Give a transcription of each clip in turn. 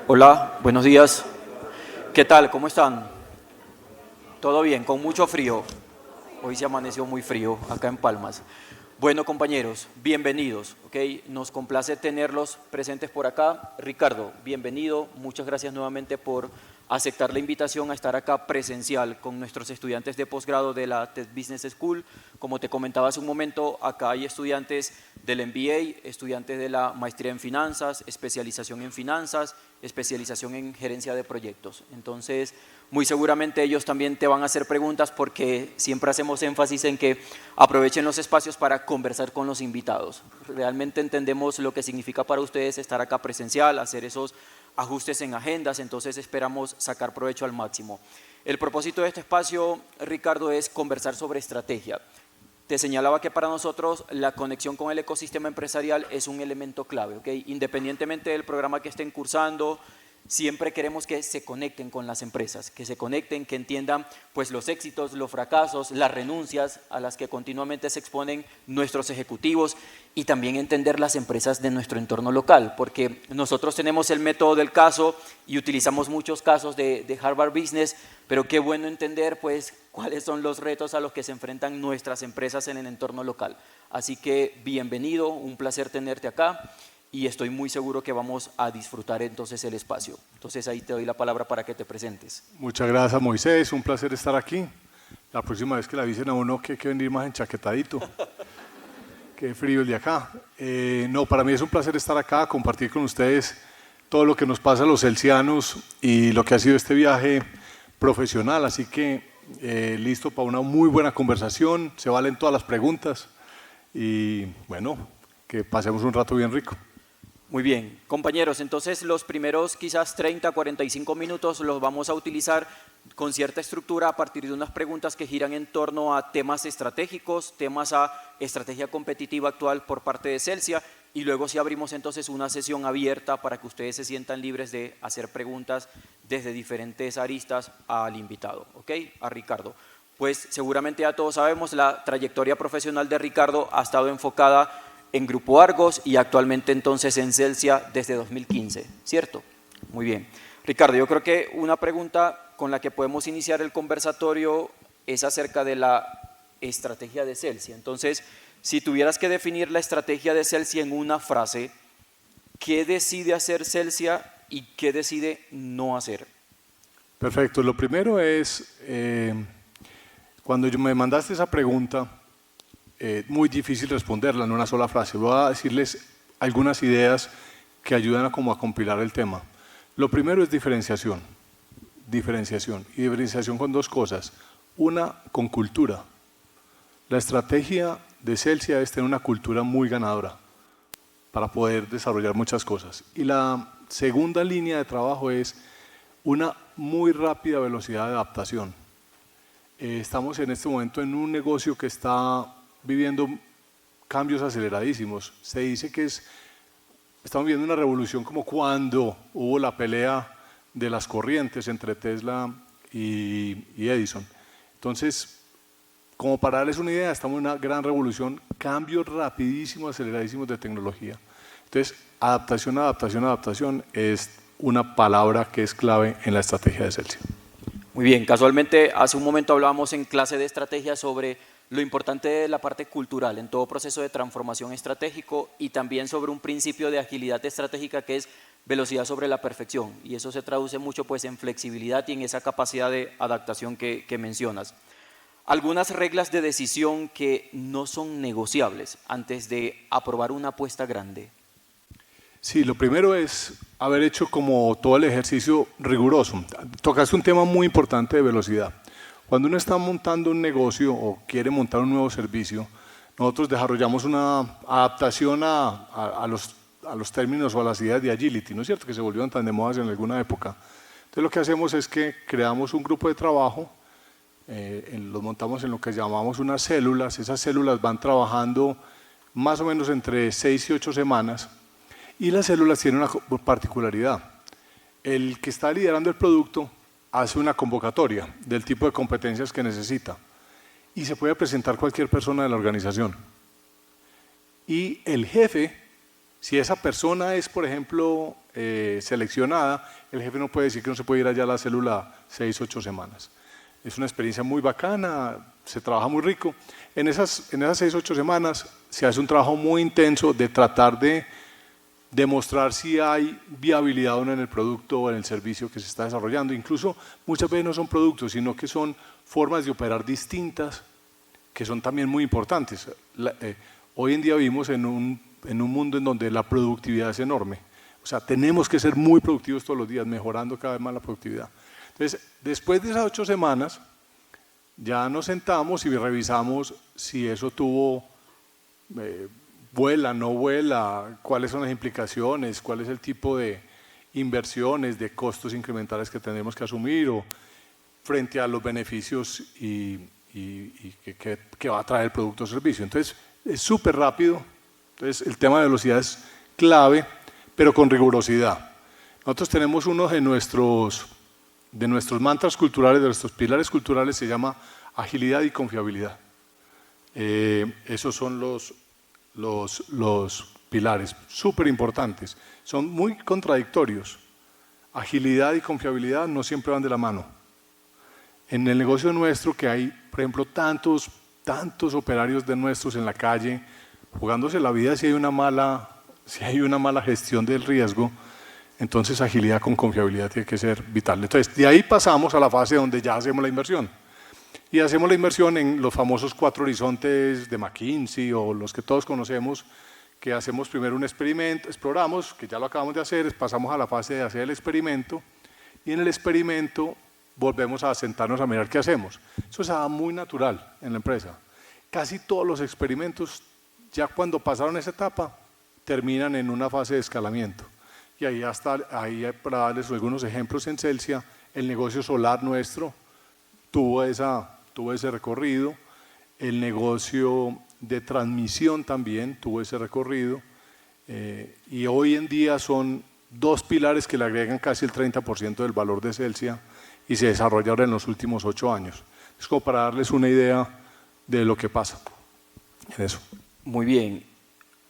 Hola, buenos días. ¿Qué tal? ¿Cómo están? ¿Todo bien? Con mucho frío. Hoy se amaneció muy frío acá en Palmas. Bueno, compañeros, bienvenidos, ¿ok? Nos complace tenerlos presentes por acá. Ricardo, bienvenido. Muchas gracias nuevamente por aceptar la invitación a estar acá presencial con nuestros estudiantes de posgrado de la TED Business School. Como te comentaba hace un momento, acá hay estudiantes del MBA, estudiantes de la maestría en finanzas, especialización en gerencia de proyectos. Entonces, muy seguramente ellos también te van a hacer preguntas porque siempre hacemos énfasis en que aprovechen los espacios para conversar con los invitados. Realmente entendemos lo que significa para ustedes estar acá presencial, hacer esos ajustes en agendas, entonces esperamos sacar provecho al máximo. El propósito de este espacio, Ricardo, es conversar sobre estrategia. Te señalaba que para nosotros la conexión con el ecosistema empresarial es un elemento clave, ¿ok? Independientemente del programa que estén cursando, siempre queremos que se conecten con las empresas, que se conecten, que entiendan pues, los éxitos, los fracasos, las renuncias a las que continuamente se exponen nuestros ejecutivos y también entender las empresas de nuestro entorno local, porque nosotros tenemos el método del caso y utilizamos muchos casos de Harvard Business, pero qué bueno entender pues, cuáles son los retos a los que se enfrentan nuestras empresas en el entorno local. Así que bienvenido, un placer tenerte acá. Y estoy muy seguro que vamos a disfrutar entonces el espacio. Entonces ahí te doy la palabra para que te presentes. Muchas gracias, Moisés, un placer estar aquí. La próxima vez que le avisen a uno que hay que venir más enchaquetadito. Qué frío el de acá. No, para mí es un placer estar acá, compartir con ustedes todo lo que nos pasa a los celsianos y lo que ha sido este viaje profesional. Así que listo para una muy buena conversación, se valen todas las preguntas y bueno, que pasemos un rato bien rico. Muy bien, compañeros, entonces los primeros quizás 30, 45 minutos los vamos a utilizar con cierta estructura a partir de unas preguntas que giran en torno a temas estratégicos, temas a estrategia competitiva actual por parte de Celsia y luego sí abrimos entonces una sesión abierta para que ustedes se sientan libres de hacer preguntas desde diferentes aristas al invitado, ¿ok? A Ricardo. Pues seguramente ya todos sabemos, la trayectoria profesional de Ricardo ha estado enfocada en Grupo Argos y actualmente entonces en Celsia desde 2015, ¿cierto? Muy bien. Ricardo, yo creo que una pregunta con la que podemos iniciar el conversatorio es acerca de la estrategia de Celsia. Entonces, si tuvieras que definir la estrategia de Celsia en una frase, ¿qué decide hacer Celsia y qué decide no hacer? Perfecto, lo primero es, cuando me mandaste esa pregunta, muy difícil responderla en una sola frase. Voy a decirles algunas ideas que ayudan a compilar el tema. Lo primero es diferenciación. Diferenciación. Y diferenciación con dos cosas. Una, con cultura. La estrategia de Celsia es tener una cultura muy ganadora para poder desarrollar muchas cosas. Y la segunda línea de trabajo es una muy rápida velocidad de adaptación. Estamos en este momento en un negocio que está viviendo cambios aceleradísimos. Se dice que estamos viviendo una revolución como cuando hubo la pelea de las corrientes entre Tesla y Edison. Entonces, como para darles una idea, estamos en una gran revolución, cambios rapidísimos, aceleradísimos de tecnología. Entonces, adaptación, adaptación, adaptación es una palabra que es clave en la estrategia de Celsia. Muy bien, casualmente hace un momento hablábamos en clase de estrategia sobre lo importante de la parte cultural en todo proceso de transformación estratégico y también sobre un principio de agilidad estratégica que es velocidad sobre la perfección y eso se traduce mucho pues en flexibilidad y en esa capacidad de adaptación que mencionas. Algunas reglas de decisión que no son negociables antes de aprobar una apuesta grande. Sí, lo primero es haber hecho como todo el ejercicio riguroso. Tocaste un tema muy importante de velocidad. Cuando uno está montando un negocio o quiere montar un nuevo servicio, nosotros desarrollamos una adaptación a los términos o a las ideas de agility, ¿no es cierto? Que se volvieron tan de moda en alguna época. Entonces lo que hacemos es que creamos un grupo de trabajo, los montamos en lo que llamamos unas células. Esas células van trabajando más o menos entre 6 y 8 semanas y las células tienen una particularidad. El que está liderando el producto hace una convocatoria del tipo de competencias que necesita y se puede presentar cualquier persona de la organización. Y el jefe Si esa persona es, por ejemplo, seleccionada, el jefe no puede decir que no se puede ir allá a la célula 6, 8 semanas. Es una experiencia muy bacana, se trabaja muy rico. En esas 6, 8 semanas se hace un trabajo muy intenso de tratar de demostrar si hay viabilidad o no en el producto o en el servicio que se está desarrollando. Incluso muchas veces no son productos, sino que son formas de operar distintas que son también muy importantes. Hoy en día vivimos en un mundo en donde la productividad es enorme. O sea, tenemos que ser muy productivos todos los días, mejorando cada vez más la productividad. Entonces, después de esas 8 semanas, ya nos sentamos y revisamos si eso tuvo, vuela, no vuela, cuáles son las implicaciones, cuál es el tipo de inversiones, de costos incrementales que tendremos que asumir o frente a los beneficios y que va a traer el producto o servicio. Entonces, es súper rápido. Entonces, el tema de velocidad es clave, pero con rigurosidad. Nosotros tenemos uno de nuestros mantras culturales, de nuestros pilares culturales, se llama agilidad y confiabilidad. Esos son los pilares súper importantes. Son muy contradictorios. Agilidad y confiabilidad no siempre van de la mano. En el negocio nuestro, que hay, por ejemplo, tantos operarios de nuestros en la calle, jugándose la vida si hay una mala gestión del riesgo, entonces agilidad con confiabilidad tiene que ser vital. Entonces, de ahí pasamos a la fase donde ya hacemos la inversión. Y hacemos la inversión en los famosos 4 horizontes de McKinsey o los que todos conocemos, que hacemos primero un experimento, exploramos, que ya lo acabamos de hacer, pasamos a la fase de hacer el experimento, y en el experimento volvemos a sentarnos a mirar qué hacemos. Eso es algo muy natural en la empresa. Casi todos los experimentos, ya cuando pasaron esa etapa, terminan en una fase de escalamiento. Y ahí para darles algunos ejemplos en Celsia, el negocio solar nuestro tuvo ese recorrido, el negocio de transmisión también tuvo ese recorrido, y hoy en día son 2 pilares que le agregan casi el 30% del valor de Celsia y se desarrollaron en los últimos 8 años. Es como para darles una idea de lo que pasa en eso. Muy bien.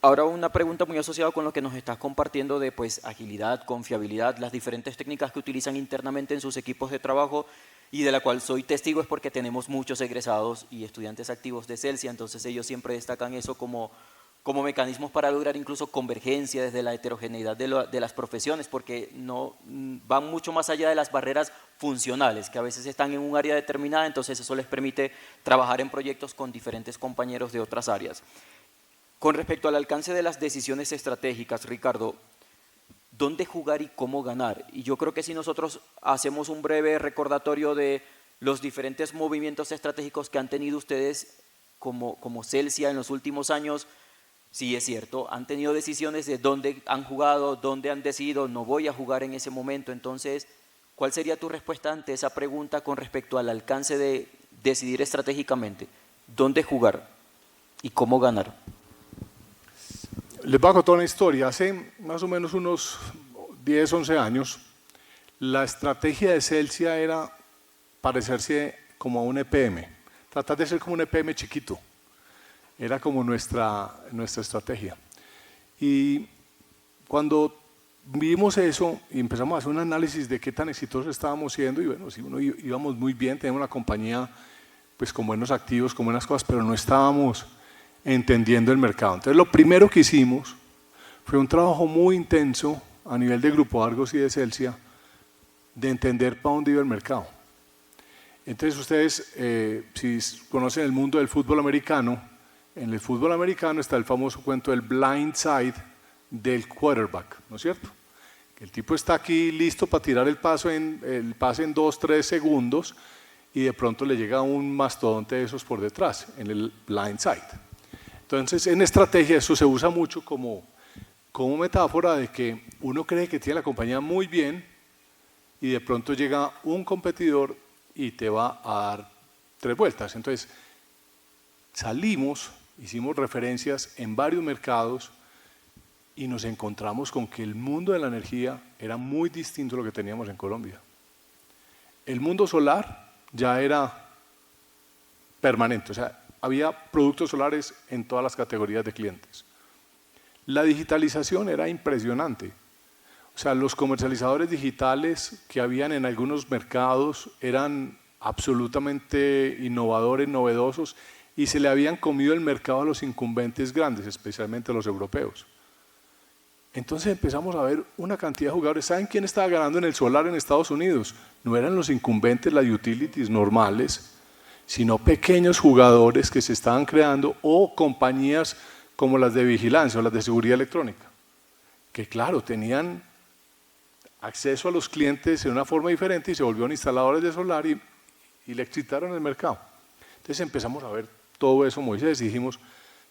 Ahora una pregunta muy asociada con lo que nos estás compartiendo de pues, agilidad, confiabilidad, las diferentes técnicas que utilizan internamente en sus equipos de trabajo y de la cual soy testigo es porque tenemos muchos egresados y estudiantes activos de Celsia, entonces ellos siempre destacan eso como mecanismos para lograr incluso convergencia desde la heterogeneidad de las profesiones, porque no van mucho más allá de las barreras funcionales, que a veces están en un área determinada, entonces eso les permite trabajar en proyectos con diferentes compañeros de otras áreas. Con respecto al alcance de las decisiones estratégicas, Ricardo, ¿dónde jugar y cómo ganar? Y yo creo que si nosotros hacemos un breve recordatorio de los diferentes movimientos estratégicos que han tenido ustedes como Celsia en los últimos años, sí es cierto, han tenido decisiones de dónde han jugado, dónde han decidido, no voy a jugar en ese momento. Entonces, ¿cuál sería tu respuesta ante esa pregunta con respecto al alcance de decidir estratégicamente? ¿Dónde jugar y cómo ganar? Les voy a contar una historia. Hace más o menos unos 10, 11 años, la estrategia de Celsia era parecerse como a un EPM, tratar de ser como un EPM chiquito. Era como nuestra estrategia. Y cuando vimos eso y empezamos a hacer un análisis de qué tan exitosos estábamos siendo, y bueno, si uno íbamos muy bien, teníamos una compañía pues con buenos activos, con buenas cosas, pero no estábamos entendiendo el mercado. Entonces lo primero que hicimos fue un trabajo muy intenso a nivel de Grupo Argos y de Celsia de entender para dónde iba el mercado. Entonces ustedes, si conocen el mundo del fútbol americano, en el fútbol americano está el famoso cuento del blind side del quarterback, ¿no es cierto? Que el tipo está aquí listo para tirar el pase en 2, 3 segundos y de pronto le llega un mastodonte de esos por detrás, en el blind side. Entonces, en estrategia eso se usa mucho como metáfora de que uno cree que tiene la compañía muy bien y de pronto llega un competidor y te va a dar 3 vueltas. Entonces, hicimos referencias en varios mercados y nos encontramos con que el mundo de la energía era muy distinto a lo que teníamos en Colombia. El mundo solar ya era permanente, o sea, había productos solares en todas las categorías de clientes. La digitalización era impresionante. O sea, los comercializadores digitales que habían en algunos mercados eran absolutamente innovadores, novedosos, y se le habían comido el mercado a los incumbentes grandes, especialmente a los europeos. Entonces empezamos a ver una cantidad de jugadores. ¿Saben quién estaba ganando en el solar en Estados Unidos? No eran los incumbentes, las utilities normales, sino pequeños jugadores que se estaban creando, o compañías como las de vigilancia o las de seguridad electrónica, que claro, tenían acceso a los clientes en una forma diferente y se volvieron instaladores de solar y le excitaron el mercado. Entonces empezamos a ver todo eso, Moisés, y dijimos,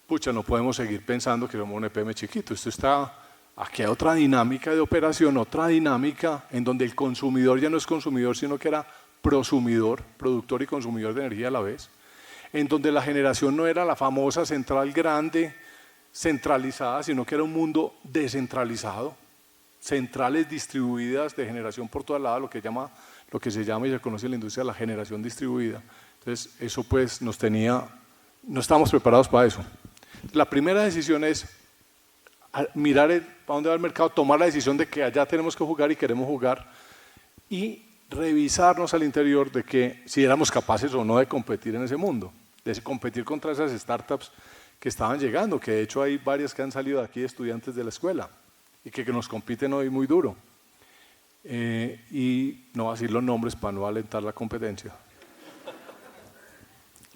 pucha, no podemos seguir pensando que somos un EPM chiquito, esto está, aquí hay otra dinámica de operación, otra dinámica en donde el consumidor ya no es consumidor, sino que era prosumidor, productor y consumidor de energía a la vez, en donde la generación no era la famosa central grande, centralizada, sino que era un mundo descentralizado, centrales distribuidas de generación por toda lado, lo que se llama y se conoce en la industria la generación distribuida. Entonces eso pues no estábamos preparados para eso. La primera decisión es mirar para dónde va el mercado, tomar la decisión de que allá tenemos que jugar y queremos jugar, y revisarnos al interior de que si éramos capaces o no de competir en ese mundo, de competir contra esas startups que estaban llegando, que de hecho hay varias que han salido de aquí de estudiantes de la escuela y que nos compiten hoy muy duro. Y no voy a decir los nombres para no alentar la competencia.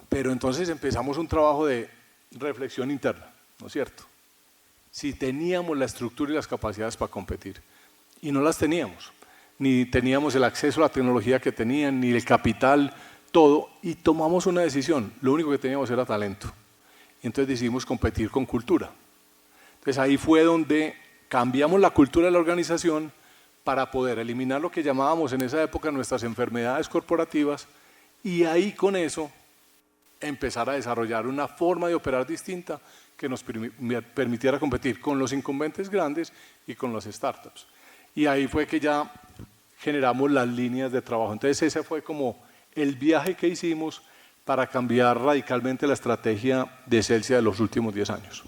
Pero entonces empezamos un trabajo de reflexión interna, ¿no es cierto? Si teníamos la estructura y las capacidades para competir, y no las teníamos, ni teníamos el acceso a la tecnología que tenían, ni el capital, todo, y tomamos una decisión, lo único que teníamos era talento. Y entonces decidimos competir con cultura. Entonces ahí fue donde cambiamos la cultura de la organización para poder eliminar lo que llamábamos en esa época nuestras enfermedades corporativas, y ahí con eso empezar a desarrollar una forma de operar distinta que nos permitiera competir con los incumbentes grandes y con las startups. Y ahí fue que ya generamos las líneas de trabajo. Entonces ese fue como el viaje que hicimos para cambiar radicalmente la estrategia de Celsia de los últimos 10 años.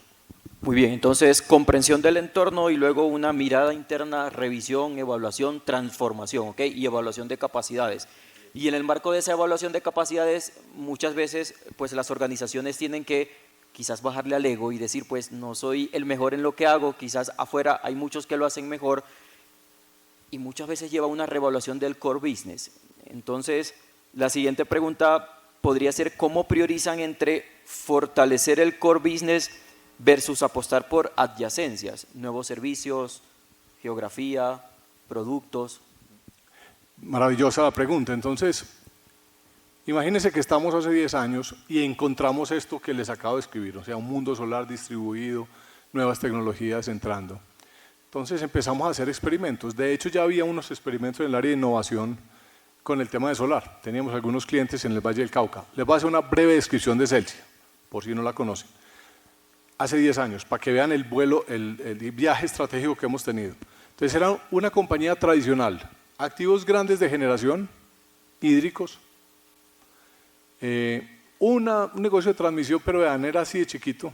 Muy bien, entonces comprensión del entorno y luego una mirada interna, revisión, evaluación, transformación, ¿ok? Y evaluación de capacidades. Y en el marco de esa evaluación de capacidades, muchas veces pues las organizaciones tienen que quizás bajarle al ego y decir pues no soy el mejor en lo que hago, quizás afuera hay muchos que lo hacen mejor, y muchas veces lleva una reevaluación del core business. Entonces, la siguiente pregunta podría ser ¿cómo priorizan entre fortalecer el core business versus apostar por adyacencias, nuevos servicios, geografía, productos? Maravillosa la pregunta. Entonces, imagínense que estamos hace 10 años y encontramos esto que les acabo de escribir, o sea, un mundo solar distribuido, nuevas tecnologías entrando. Entonces empezamos a hacer experimentos. De hecho, ya había unos experimentos en el área de innovación con el tema de solar. Teníamos algunos clientes en el Valle del Cauca. Les voy a hacer una breve descripción de Celsia, por si no la conocen. Hace 10 años, para que vean el viaje estratégico que hemos tenido. Entonces era una compañía tradicional, activos grandes de generación, hídricos, un negocio de transmisión, pero de manera así de chiquito,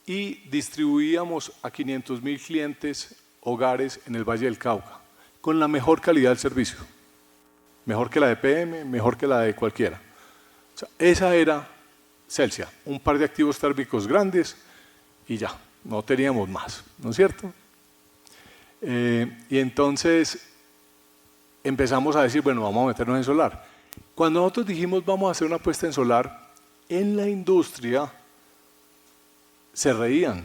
y distribuíamos a 500.000 clientes, hogares en el Valle del Cauca, con la mejor calidad del servicio, mejor que la de PM, mejor que la de cualquiera. O sea, esa era Celsia, un par de activos térmicos grandes y ya, no teníamos más, ¿no es cierto? Y entonces empezamos a decir, bueno, vamos a meternos en solar. Cuando nosotros dijimos vamos a hacer una apuesta en solar, en la industria se reían,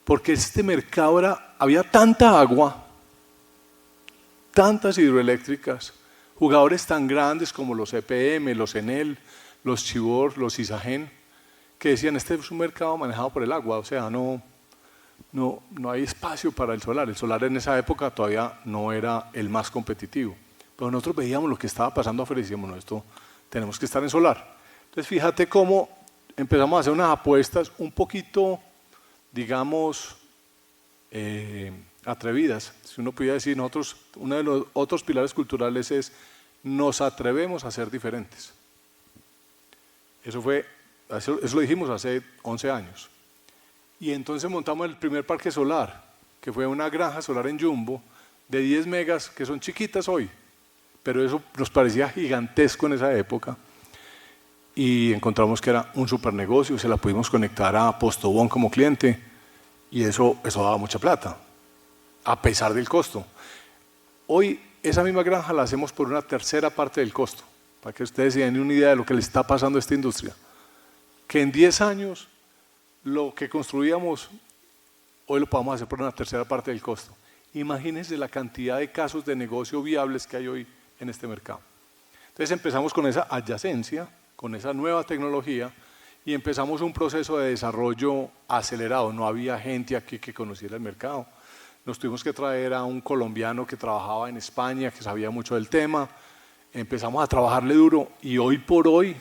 porque este mercado había tanta agua, tantas hidroeléctricas, jugadores tan grandes como los EPM, los Enel, los Chivor, los Isagen, que decían, este es un mercado manejado por el agua, o sea, no hay espacio para el solar. El solar en esa época todavía no era el más competitivo, pero nosotros veíamos lo que estaba pasando afuera y decíamos, no, esto tenemos que estar en solar. Entonces fíjate cómo empezamos a hacer unas apuestas un poquito, digamos, atrevidas. Si uno pudiera decir, nosotros, uno de los otros pilares culturales es, nos atrevemos a ser diferentes. Eso lo dijimos hace 11 años. Y entonces montamos el primer parque solar, que fue una granja solar en Jumbo, de 10 megas, que son chiquitas hoy, pero eso nos parecía gigantesco en esa época. Y encontramos que era un super negocio, se la pudimos conectar a Postobón como cliente, y eso daba mucha plata, a pesar del costo. Hoy esa misma granja la hacemos por una tercera parte del costo, para que ustedes se den una idea de lo que le está pasando a esta industria. Que en 10 años lo que construíamos, hoy lo podemos hacer por una tercera parte del costo. Imagínense la cantidad de casos de negocio viables que hay hoy en este mercado. Entonces empezamos con esa adyacencia, con esa nueva tecnología, y empezamos un proceso de desarrollo acelerado. No había gente aquí que conociera el mercado. Nos tuvimos que traer a un colombiano que trabajaba en España, que sabía mucho del tema. Empezamos a trabajarle duro y hoy por hoy,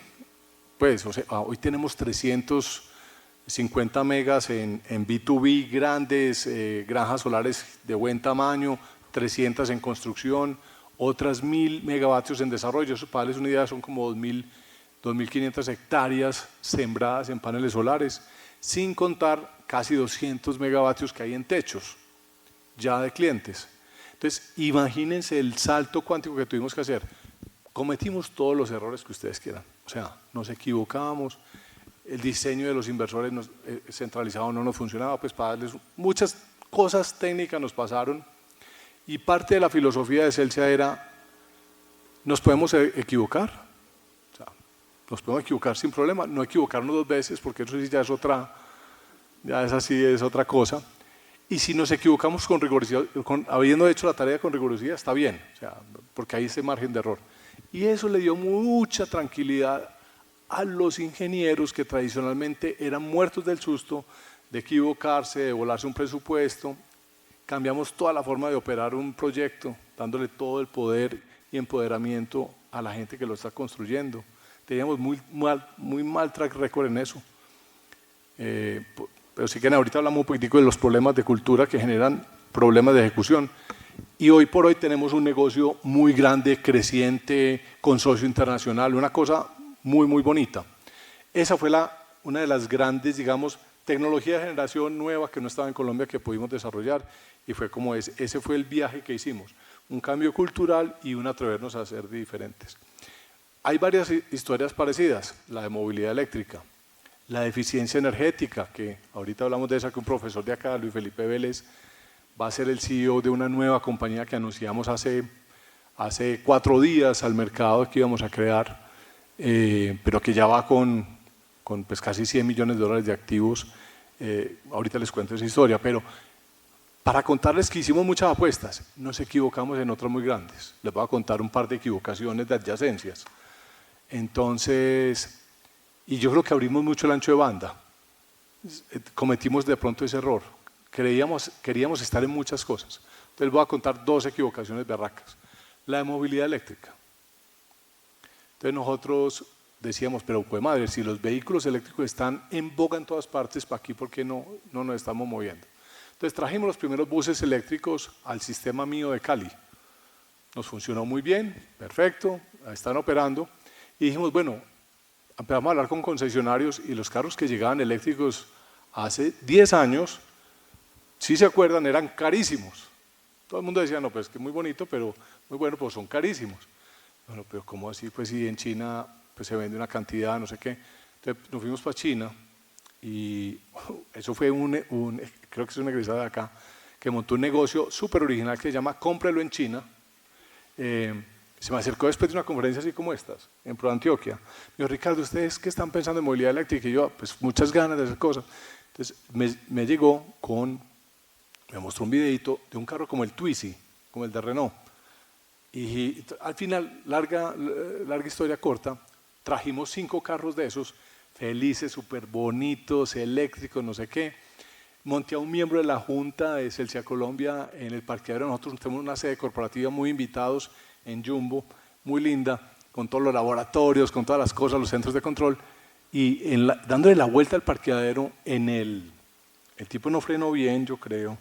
pues, o sea, hoy tenemos 350 megas en B2B grandes, granjas solares de buen tamaño, 300 en construcción, otras 1000 megavatios en desarrollo. Eso, para darles una idea, son como 2.500 hectáreas sembradas en paneles solares, sin contar casi 200 megavatios que hay en techos ya de clientes. Entonces, imagínense el salto cuántico que tuvimos que hacer. Cometimos todos los errores que ustedes quieran, o sea, nos equivocábamos, el diseño de los inversores centralizados no nos funcionaba, pues para darles muchas cosas técnicas nos pasaron, y parte de la filosofía de Celsia era, nos podemos equivocar, o sea, nos podemos equivocar sin problema, no equivocarnos 2 veces, porque eso sí ya es otra, ya es así, es otra cosa. Y si nos equivocamos con rigurosidad, habiendo hecho la tarea con rigurosidad, está bien, o sea, porque hay ese margen de error. Y eso le dio mucha tranquilidad a los ingenieros que tradicionalmente eran muertos del susto de equivocarse, de volarse un presupuesto. Cambiamos toda la forma de operar un proyecto, dándole todo el poder y empoderamiento a la gente que lo está construyendo. Teníamos muy mal track record en eso. Pero sí que ahorita hablamos un poquitico de los problemas de cultura que generan problemas de ejecución. Y hoy por hoy tenemos un negocio muy grande, creciente, con socio internacional, una cosa muy bonita. Esa fue una de las grandes, digamos, tecnologías de generación nueva que no estaba en Colombia que pudimos desarrollar, y fue como ese fue el viaje que hicimos, un cambio cultural y un atrevernos a ser diferentes. Hay varias historias parecidas, la de movilidad eléctrica, la de eficiencia energética, que ahorita hablamos de esa, que un profesor de acá, Luis Felipe Vélez, va a ser el CEO de una nueva compañía que anunciamos hace 4 días al mercado que íbamos a crear, pero que ya va con pues casi $100 millones de activos. Ahorita les cuento esa historia, pero para contarles que hicimos muchas apuestas, nos equivocamos en otras muy grandes. Les voy a contar un par de equivocaciones de adyacencias. Entonces, y yo creo que abrimos mucho el ancho de banda. Cometimos de pronto ese error. Queríamos estar en muchas cosas. Entonces voy a contar 2 equivocaciones berracas. La de movilidad eléctrica. Entonces nosotros decíamos, pero pues madre, si los vehículos eléctricos están en boga en todas partes, ¿para aquí por qué no nos estamos moviendo? Entonces trajimos los primeros buses eléctricos al sistema mío de Cali. Nos funcionó muy bien, perfecto, están operando. Y dijimos, bueno, empezamos a hablar con concesionarios y los carros que llegaban eléctricos hace 10 años, si se acuerdan, eran carísimos. Todo el mundo decía, no, pues que muy bonito, pero muy bueno, pues son carísimos. Bueno, pero ¿cómo así? Pues si en China pues, se vende una cantidad, no sé qué. Entonces nos fuimos para China y eso fue creo que es una egresada de acá, que montó un negocio súper original que se llama Cómprelo en China. Se me acercó después de una conferencia así como estas, en Pro Antioquia. Me dijo, Ricardo, ¿ustedes qué están pensando en movilidad eléctrica? Y yo, pues muchas ganas de hacer cosas. Entonces me llegó me mostró un videito de un carro como el Twizy, como el de Renault. Y al final, larga historia corta, trajimos 5 carros de esos, felices, súper bonitos, eléctricos, no sé qué. Monté a un miembro de la Junta de Celsia Colombia en el parqueadero. Nosotros tenemos una sede corporativa muy invitados en Jumbo, muy linda, con todos los laboratorios, con todas las cosas, los centros de control. Y dándole la vuelta al parqueadero, el tipo no frenó bien, yo creo.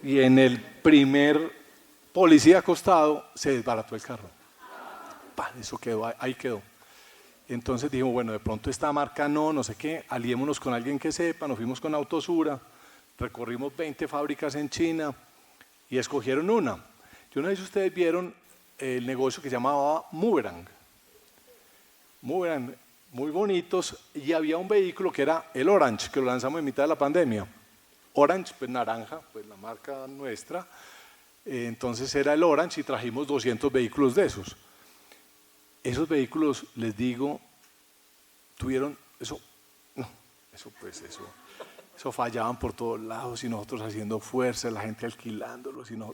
Y en el primer policía acostado se desbarató el carro. ¡Pah! Eso quedó, ahí quedó. Entonces dijimos, bueno, de pronto esta marca no sé qué, aliémonos con alguien que sepa, nos fuimos con Autosura, recorrimos 20 fábricas en China y escogieron una. Yo no sé si ustedes vieron el negocio que se llamaba Moverang. Moverang, muy bonitos, y había un vehículo que era el Orange, que lo lanzamos en mitad de la pandemia. Orange, pues naranja, pues la marca nuestra. Entonces era el Orange y trajimos 200 vehículos de esos. Esos vehículos, les digo, tuvieron, eso fallaban por todos lados y nosotros haciendo fuerza, la gente alquilándolos y no.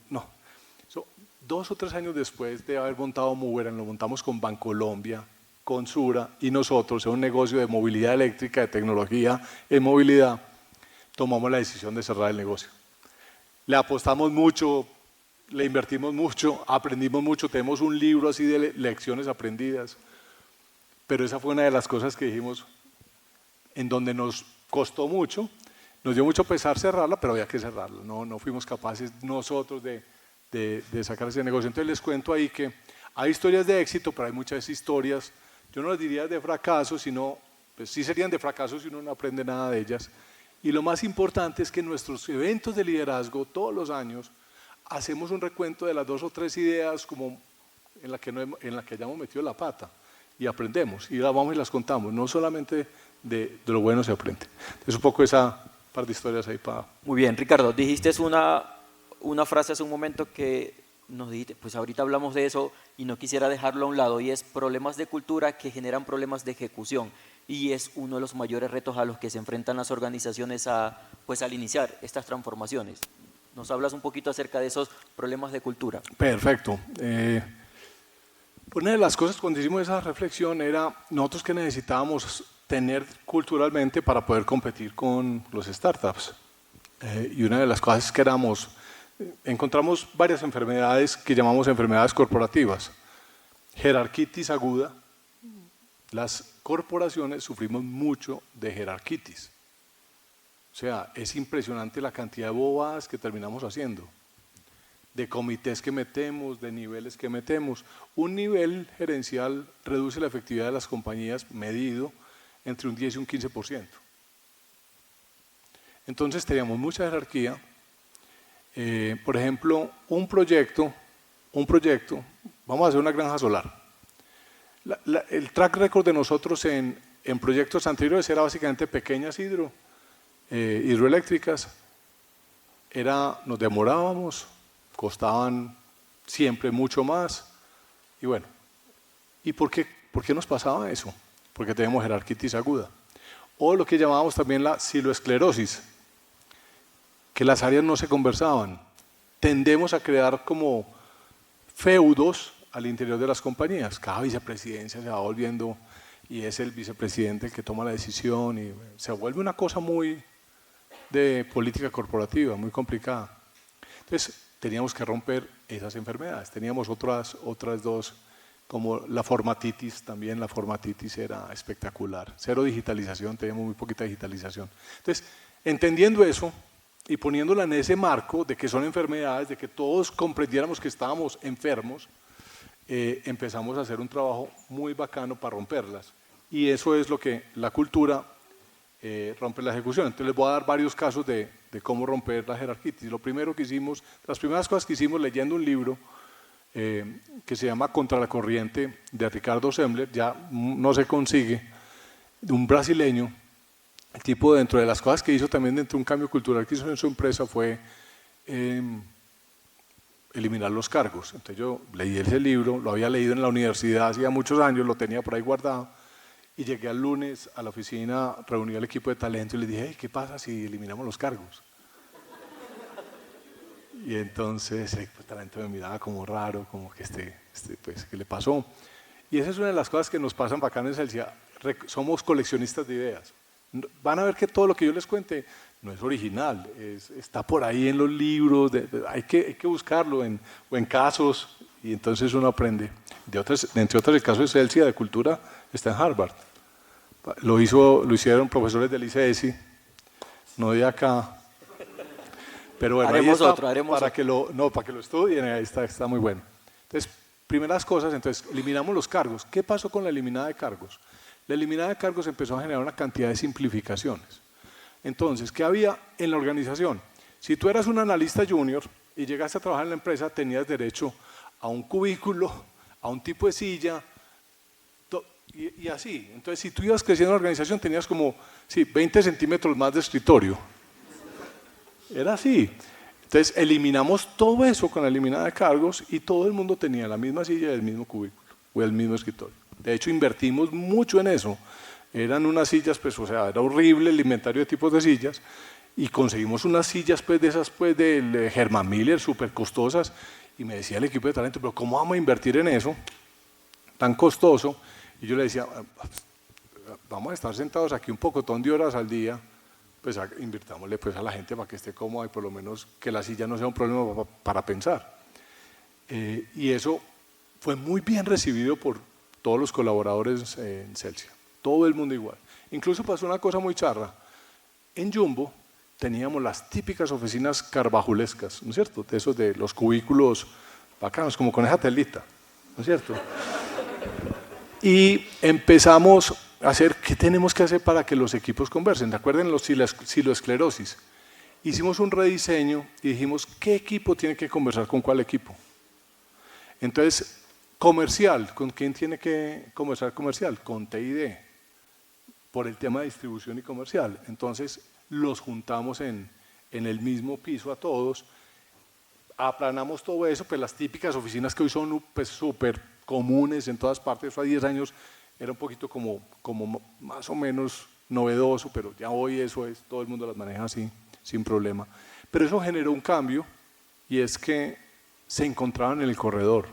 Eso, 2 o 3 años después de haber montado Moverang, lo montamos con Bancolombia, con Sura y nosotros en un negocio de movilidad eléctrica, de tecnología en movilidad, tomamos la decisión de cerrar el negocio. Le apostamos mucho, le invertimos mucho, aprendimos mucho, tenemos un libro así de lecciones aprendidas, pero esa fue una de las cosas que dijimos, en donde nos costó mucho, nos dio mucho pesar cerrarla, pero había que cerrarla, no fuimos capaces nosotros de sacar ese negocio. Entonces les cuento ahí que hay historias de éxito, pero hay muchas historias, yo no las diría de fracaso, sino, pues sí serían de fracaso si uno no aprende nada de ellas. Y lo más importante es que en nuestros eventos de liderazgo, todos los años, hacemos un recuento de las 2 o 3 ideas como en la que hayamos metido la pata y aprendemos y las vamos y las contamos, no solamente de lo bueno se aprende. Es un poco esa par de historias ahí para... Muy bien, Ricardo, dijiste una frase hace un momento que nos dijiste, pues ahorita hablamos de eso y no quisiera dejarlo a un lado, y es problemas de cultura que generan problemas de ejecución, y es uno de los mayores retos a los que se enfrentan las organizaciones al iniciar estas transformaciones. ¿Nos hablas un poquito acerca de esos problemas de cultura? Perfecto. Una de las cosas cuando hicimos esa reflexión era nosotros que necesitábamos tener culturalmente para poder competir con los startups. Y una de las cosas que encontramos varias enfermedades que llamamos enfermedades corporativas. Jerarquitis aguda. Las corporaciones sufrimos mucho de jerarquitis. O sea, es impresionante la cantidad de bobadas que terminamos haciendo, de comités que metemos, de niveles que metemos. Un nivel gerencial reduce la efectividad de las compañías medido entre un 10 y un 15%. Entonces teníamos mucha jerarquía. Por ejemplo, un proyecto, vamos a hacer una granja solar. El track record de nosotros en proyectos anteriores era básicamente pequeñas hidroeléctricas, nos demorábamos, costaban siempre mucho más, y bueno, ¿y por qué nos pasaba eso? Porque tenemos jerarquitis aguda, o lo que llamábamos también la siloesclerosis, que las áreas no se conversaban, tendemos a crear como feudos al interior de las compañías, cada vicepresidencia se va volviendo, y es el vicepresidente el que toma la decisión, y se vuelve una cosa muy de política corporativa, muy complicada. Entonces teníamos que romper esas enfermedades. Teníamos otras 2, como la formatitis, también la formatitis era espectacular. 0 digitalización, teníamos muy poquita digitalización. Entonces, entendiendo eso y poniéndola en ese marco de que son enfermedades, de que todos comprendiéramos que estábamos enfermos, empezamos a hacer un trabajo muy bacano para romperlas. Y eso es lo que la cultura rompe la ejecución. Entonces les voy a dar varios casos de cómo romper la jerarquitis. Lo primero que hicimos, las primeras cosas que hicimos leyendo un libro que se llama Contra la corriente de Ricardo Semler, ya no se consigue, de un brasileño. El tipo, dentro de las cosas que hizo también dentro de un cambio cultural que hizo en su empresa fue eliminar los cargos. Entonces yo leí ese libro, lo había leído en la universidad hacía muchos años, lo tenía por ahí guardado. Y llegué al lunes a la oficina, reuní al equipo de talento y les dije, hey, ¿qué pasa si eliminamos los cargos? Y entonces el equipo de talento me miraba como raro, como que pues, ¿qué le pasó? Y esa es una de las cosas que nos pasan bacanas en Celsia. Somos coleccionistas de ideas. Van a ver que todo lo que yo les cuente no es original, está por ahí en los libros, hay que buscarlo o en casos, y entonces uno aprende. Entre otras, el caso de Celsia de cultura está en Harvard. Lo hicieron profesores del ICESI, no de acá. Pero bueno, haremos ahí está, otro. para que lo estudien, ahí está muy bueno. Entonces, primeras cosas, eliminamos los cargos. ¿Qué pasó con la eliminada de cargos? La eliminada de cargos empezó a generar una cantidad de simplificaciones. Entonces, ¿qué había en la organización? Si tú eras un analista junior y llegaste a trabajar en la empresa, tenías derecho a un cubículo, a un tipo de silla, y así. Entonces, si tú ibas creciendo en la organización, tenías como 20 centímetros más de escritorio. Era así. Entonces, eliminamos todo eso con la eliminada de cargos y todo el mundo tenía la misma silla y el mismo cubículo o el mismo escritorio. De hecho, invertimos mucho en eso. Eran unas sillas, pues, o sea, era horrible el inventario de tipos de sillas y conseguimos unas sillas, pues, de esas, pues, del Herman Miller, súper costosas, y me decía el equipo de talento, pero ¿cómo vamos a invertir en eso tan costoso? Y yo le decía, vamos a estar sentados aquí un pocotón de horas al día, pues invirtámosle pues a la gente para que esté cómoda y por lo menos que la silla no sea un problema para pensar. Y eso fue muy bien recibido por todos los colaboradores en Celsia, todo el mundo igual. Incluso pasó una cosa muy charra, en Jumbo teníamos las típicas oficinas carbajulescas, ¿no es cierto? De esos de los cubículos bacanos, como con esa telita, ¿no es cierto? Y empezamos a hacer, ¿qué tenemos que hacer para que los equipos conversen? ¿Recuerden los siloesclerosis? Hicimos un rediseño y dijimos, ¿qué equipo tiene que conversar con cuál equipo? Entonces, comercial, ¿con quién tiene que conversar comercial? Con TID, por el tema de distribución y comercial. Entonces, los juntamos en el mismo piso a todos, aplanamos todo eso, pues las típicas oficinas que hoy son pues, súper comunes en todas partes, eso a 10 años era un poquito como más o menos novedoso, pero ya hoy eso es, todo el mundo las maneja así, sin problema. Pero eso generó un cambio y es que se encontraban en el corredor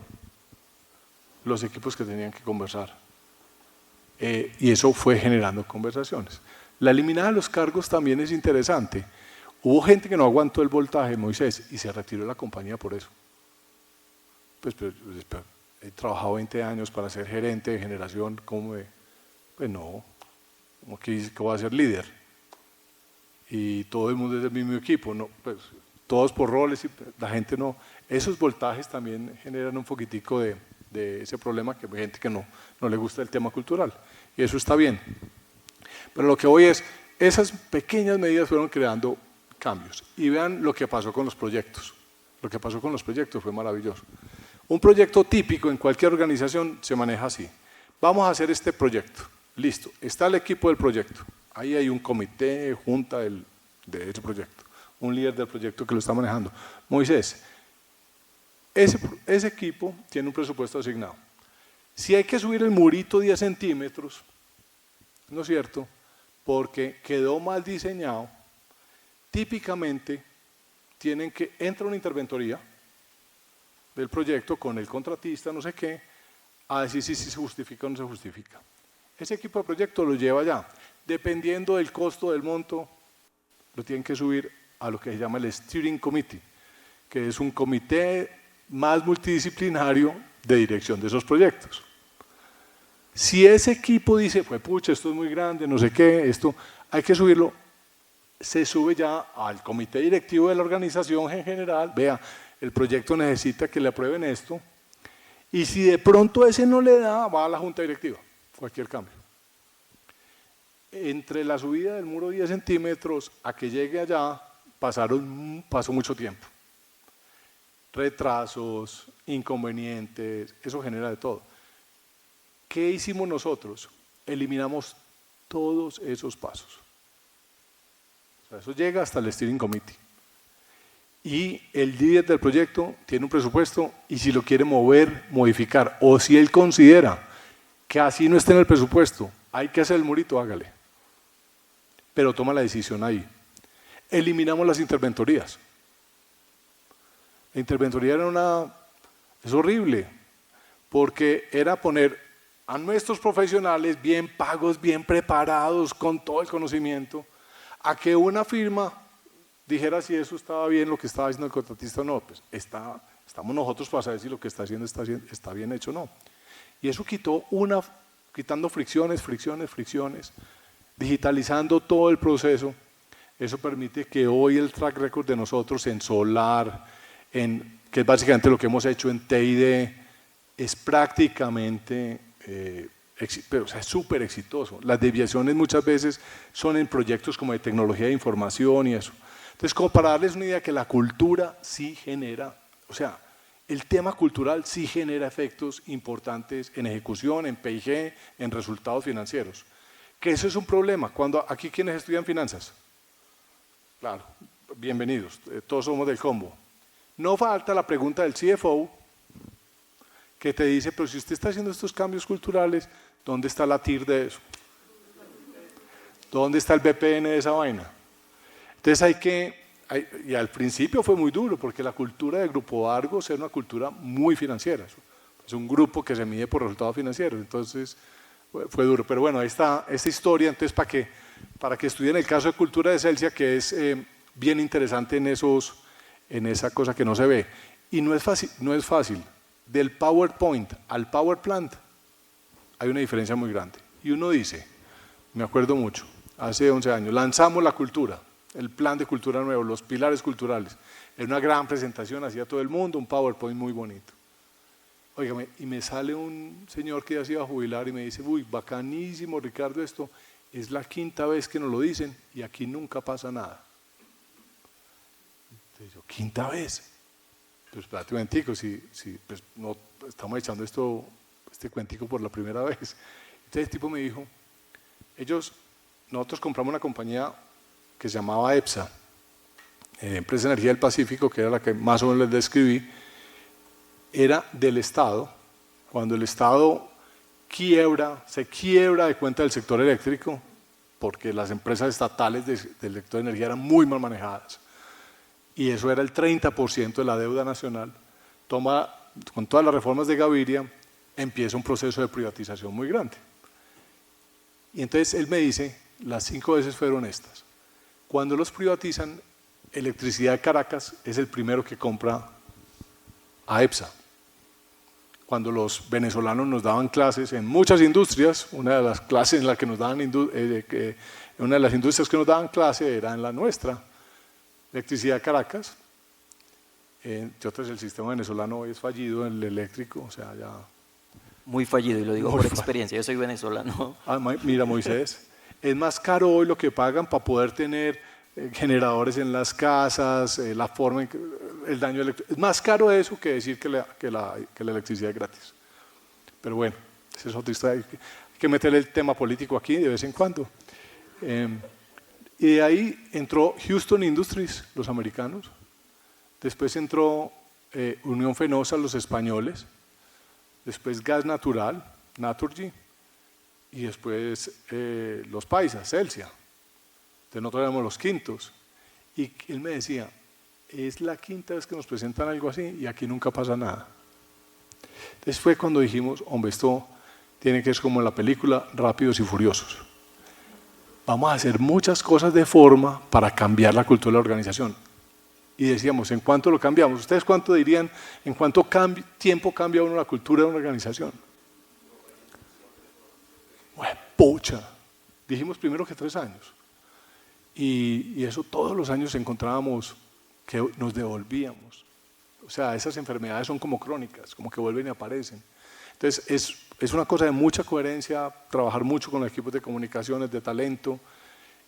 los equipos que tenían que conversar. Y eso fue generando conversaciones. La eliminada de los cargos también es interesante. Hubo gente que no aguantó el voltaje, Moisés, y se retiró de la compañía por eso. Pues he trabajado 20 años para ser gerente de generación, pues no, como que dice que voy a ser líder. Y todo el mundo es del mismo equipo, no, pues todos por roles, y la gente no. Esos voltajes también generan un poquitico de ese problema, que hay gente que no le gusta el tema cultural, y eso está bien. Pero lo que voy es, esas pequeñas medidas fueron creando cambios. Y vean lo que pasó con los proyectos. Lo que pasó con los proyectos fue maravilloso. Un proyecto típico en cualquier organización se maneja así. Vamos a hacer este proyecto. Listo, está el equipo del proyecto. Ahí hay un comité, junta de ese proyecto. Un líder del proyecto que lo está manejando. Moisés, ese equipo tiene un presupuesto asignado. Si hay que subir el murito 10 centímetros, ¿no es cierto?, porque quedó mal diseñado, típicamente entra una interventoría del proyecto con el contratista, no sé qué, a decir si se justifica o no se justifica. Ese equipo de proyecto lo lleva ya. Dependiendo del costo del monto, lo tienen que subir a lo que se llama el Steering Committee, que es un comité más multidisciplinario de dirección de esos proyectos. Si ese equipo dice, pues pucha, esto es muy grande, no sé qué, esto hay que subirlo, se sube ya al comité directivo de la organización en general, vea, el proyecto necesita que le aprueben esto, y si de pronto ese no le da, va a la junta directiva, cualquier cambio. Entre la subida del muro 10 centímetros a que llegue allá, pasó mucho tiempo. Retrasos, inconvenientes, eso genera de todo. ¿Qué hicimos nosotros? Eliminamos todos esos pasos. O sea, eso llega hasta el Steering Committee. Y el líder del proyecto tiene un presupuesto y si lo quiere mover, modificar, o si él considera que así no está en el presupuesto, hay que hacer el murito, hágale. Pero toma la decisión ahí. Eliminamos las interventorías. La interventoría es horrible, porque era poner a nuestros profesionales bien pagos, bien preparados, con todo el conocimiento, a que una firma dijera si eso estaba bien, lo que estaba haciendo el contratista o no. Pues estamos nosotros para saber si lo que está haciendo está bien hecho o no. Y eso quitando fricciones, digitalizando todo el proceso. Eso permite que hoy el track record de nosotros en Solar, que es básicamente lo que hemos hecho en TID, es prácticamente pero o sea, es súper exitoso. Las desviaciones muchas veces son en proyectos como de tecnología de información y eso. Entonces, como para darles una idea que la cultura sí genera, o sea, el tema cultural sí genera efectos importantes en ejecución, en PIG, en resultados financieros. Que eso es un problema. Cuando aquí quienes estudian finanzas, claro, bienvenidos, todos somos del combo. No falta la pregunta del CFO que te dice, pero si usted está haciendo estos cambios culturales, ¿dónde está la TIR de eso? ¿Dónde está el BPN de esa vaina? Entonces y al principio fue muy duro, porque la cultura del Grupo Argos era una cultura muy financiera. Es un grupo que se mide por resultados financieros, entonces fue duro. Pero bueno, ahí está esta historia, entonces para que estudien el caso de cultura de Celsia, que es bien interesante en esa cosa que no se ve. Y no es fácil. Del PowerPoint al Power Plant hay una diferencia muy grande. Y uno dice, me acuerdo mucho, hace 11 años, lanzamos la cultura, el plan de cultura nuevo, los pilares culturales. En una gran presentación hacia todo el mundo, un PowerPoint muy bonito. Óigame, y me sale un señor que ya se iba a jubilar y me dice, uy, bacanísimo Ricardo, esto es la quinta vez que nos lo dicen y aquí nunca pasa nada. Entonces yo, ¿quinta vez? Pues espérate un momentico, pues no estamos echando este cuentico por la primera vez. Entonces el tipo me dijo, nosotros compramos una compañía que se llamaba EPSA, Empresa de Energía del Pacífico, que era la que más o menos les describí, era del Estado. Cuando el Estado se quiebra de cuenta del sector eléctrico, porque las empresas estatales del sector de energía eran muy mal manejadas, y eso era el 30% de la deuda nacional, con todas las reformas de Gaviria, empieza un proceso de privatización muy grande. Y entonces él me dice, las 5 veces fueron estas. Cuando los privatizan, Electricidad de Caracas es el primero que compra a EPSA. Cuando los venezolanos nos daban clases en muchas industrias, una de las clases en la que nos daban, una de las industrias que nos daban clase era en la nuestra, Electricidad de Caracas. Entonces el sistema venezolano hoy es fallido en el eléctrico, o sea, ya... Muy fallido, y lo digo por experiencia, yo soy venezolano. Mira, Moisés, es más caro hoy lo que pagan para poder tener generadores en las casas, la forma en que el daño eléctrico. Es más caro eso que decir que la electricidad es gratis. Pero bueno, esa es otra historia. Hay que meter el tema político aquí de vez en cuando. Y de ahí entró Houston Industries, los americanos. Después entró Unión Fenosa, los españoles. Después Gas Natural, Naturgy. Y después los paisas, Celsia. Entonces nosotros éramos los quintos. Y él me decía, es la quinta vez que nos presentan algo así y aquí nunca pasa nada. Entonces fue cuando dijimos, hombre, esto tiene que ser como en la película Rápidos y Furiosos. Vamos a hacer muchas cosas de forma para cambiar la cultura de la organización. Y decíamos, ¿en cuánto lo cambiamos? ¿Ustedes cuánto dirían, en cuánto tiempo cambia uno la cultura de una organización? Bueno, pucha. Dijimos primero que 3 años. Y eso todos los años encontrábamos que nos devolvíamos. O sea, esas enfermedades son como crónicas, como que vuelven y aparecen. Entonces, es una cosa de mucha coherencia, trabajar mucho con los equipos de comunicaciones, de talento.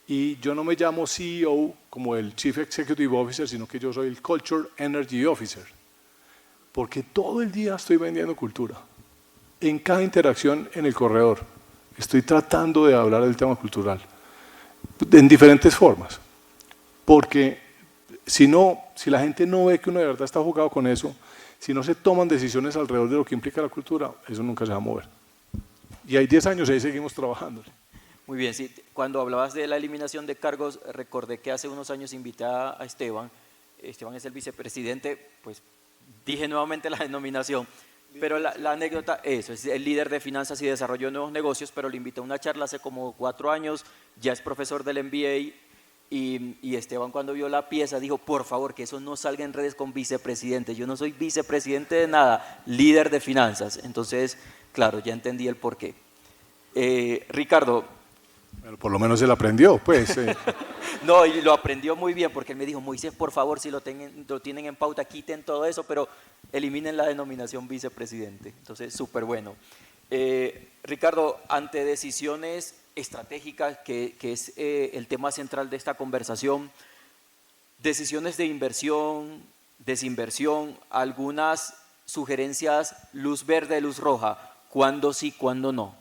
Y yo no me llamo CEO como el Chief Executive Officer, sino que yo soy el Culture Energy Officer. Porque todo el día estoy vendiendo cultura. En cada interacción en el corredor, estoy tratando de hablar del tema cultural. En diferentes formas. Porque si la gente no ve que uno de verdad está jugado con eso, si no se toman decisiones alrededor de lo que implica la cultura, eso nunca se va a mover. Y hay 10 años y ahí seguimos trabajando. Muy bien, sí. Cuando hablabas de la eliminación de cargos, recordé que hace unos años invité a Esteban. Esteban es el vicepresidente, pues dije nuevamente la denominación. Pero la anécdota es el líder de finanzas y desarrollo de nuevos negocios, pero le invité a una charla hace como 4 años, ya es profesor del MBA, y Esteban cuando vio la pieza dijo, por favor, que eso no salga en redes con vicepresidente, yo no soy vicepresidente de nada, líder de finanzas. Entonces, claro, ya entendí el porqué. Ricardo. Pero por lo menos él aprendió, pues. No, y lo aprendió muy bien, porque él me dijo, Moisés, por favor, si lo tienen en pauta, quiten todo eso, pero eliminen la denominación vicepresidente. Entonces, súper bueno. Ricardo, ante decisiones estratégicas, que es el tema central de esta conversación, decisiones de inversión, desinversión, algunas sugerencias, luz verde, luz roja, cuándo sí, cuándo no.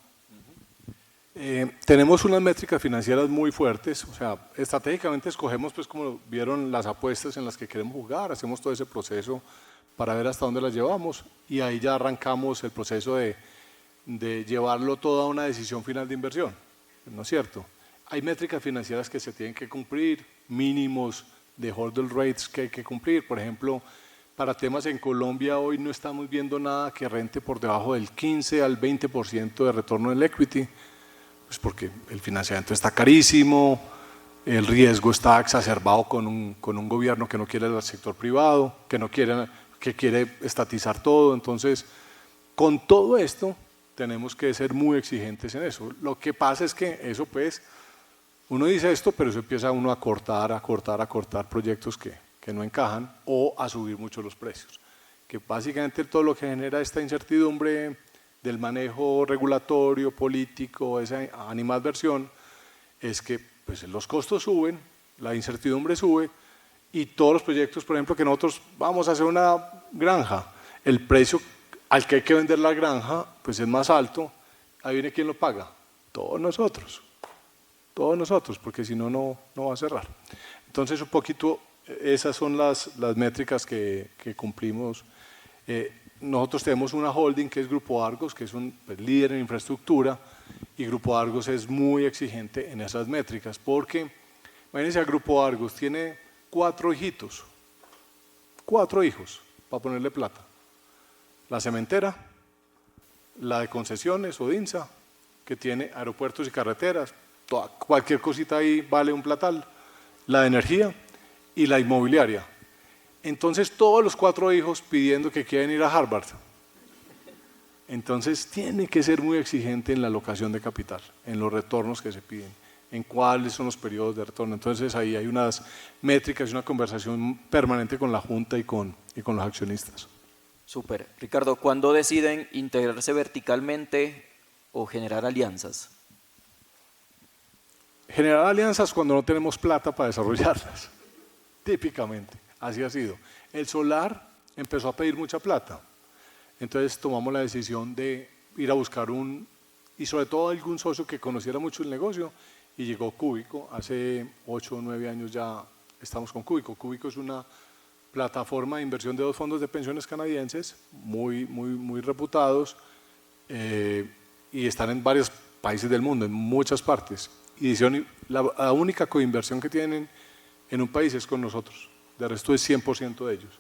Tenemos unas métricas financieras muy fuertes, o sea, estratégicamente escogemos, pues como vieron, las apuestas en las que queremos jugar, hacemos todo ese proceso para ver hasta dónde las llevamos y ahí ya arrancamos el proceso de llevarlo todo a una decisión final de inversión, ¿no es cierto? Hay métricas financieras que se tienen que cumplir, mínimos de hurdle rates que hay que cumplir, por ejemplo, para temas en Colombia hoy no estamos viendo nada que rente por debajo del 15 al 20% de retorno del equity, pues porque el financiamiento está carísimo, el riesgo está exacerbado con un gobierno que no quiere el sector privado, que quiere estatizar todo. Entonces, con todo esto, tenemos que ser muy exigentes en eso. Lo que pasa es que eso, pues, uno dice esto, pero eso empieza uno a cortar proyectos que no encajan o a subir mucho los precios. Que básicamente todo lo que genera esta incertidumbre del manejo regulatorio, político, esa animadversión, es que pues, los costos suben, la incertidumbre sube y todos los proyectos, por ejemplo, que nosotros vamos a hacer una granja, el precio al que hay que vender la granja pues es más alto, ahí viene quién lo paga, todos nosotros, porque si no, no va a cerrar. Entonces un poquito esas son las métricas que cumplimos. Nosotros tenemos una holding que es Grupo Argos, que es un líder en infraestructura, y Grupo Argos es muy exigente en esas métricas, porque, imagínense, el Grupo Argos tiene 4 hijitos, 4 hijos, para ponerle plata. La cementera, la de concesiones o DINSA, que tiene aeropuertos y carreteras, cualquier cosita ahí vale un platal, la de energía y la inmobiliaria. Entonces todos los 4 hijos pidiendo que quieren ir a Harvard. Entonces tiene que ser muy exigente en la alocación de capital, en los retornos que se piden, en cuáles son los periodos de retorno. Entonces ahí hay unas métricas y una conversación permanente con la Junta y con los accionistas. Súper. Ricardo, ¿cuándo deciden integrarse verticalmente o generar alianzas? Generar alianzas cuando no tenemos plata para desarrollarlas, típicamente. Así ha sido. El solar empezó a pedir mucha plata, entonces tomamos la decisión de ir a buscar y sobre todo algún socio que conociera mucho el negocio, y llegó Cúbico. Hace 8 o 9 años ya estamos con Cúbico. Cúbico es una plataforma de inversión de 2 fondos de pensiones canadienses, muy reputados, y están en varios países del mundo, en muchas partes. Y la única coinversión que tienen en un país es con nosotros. De resto es 100% de ellos.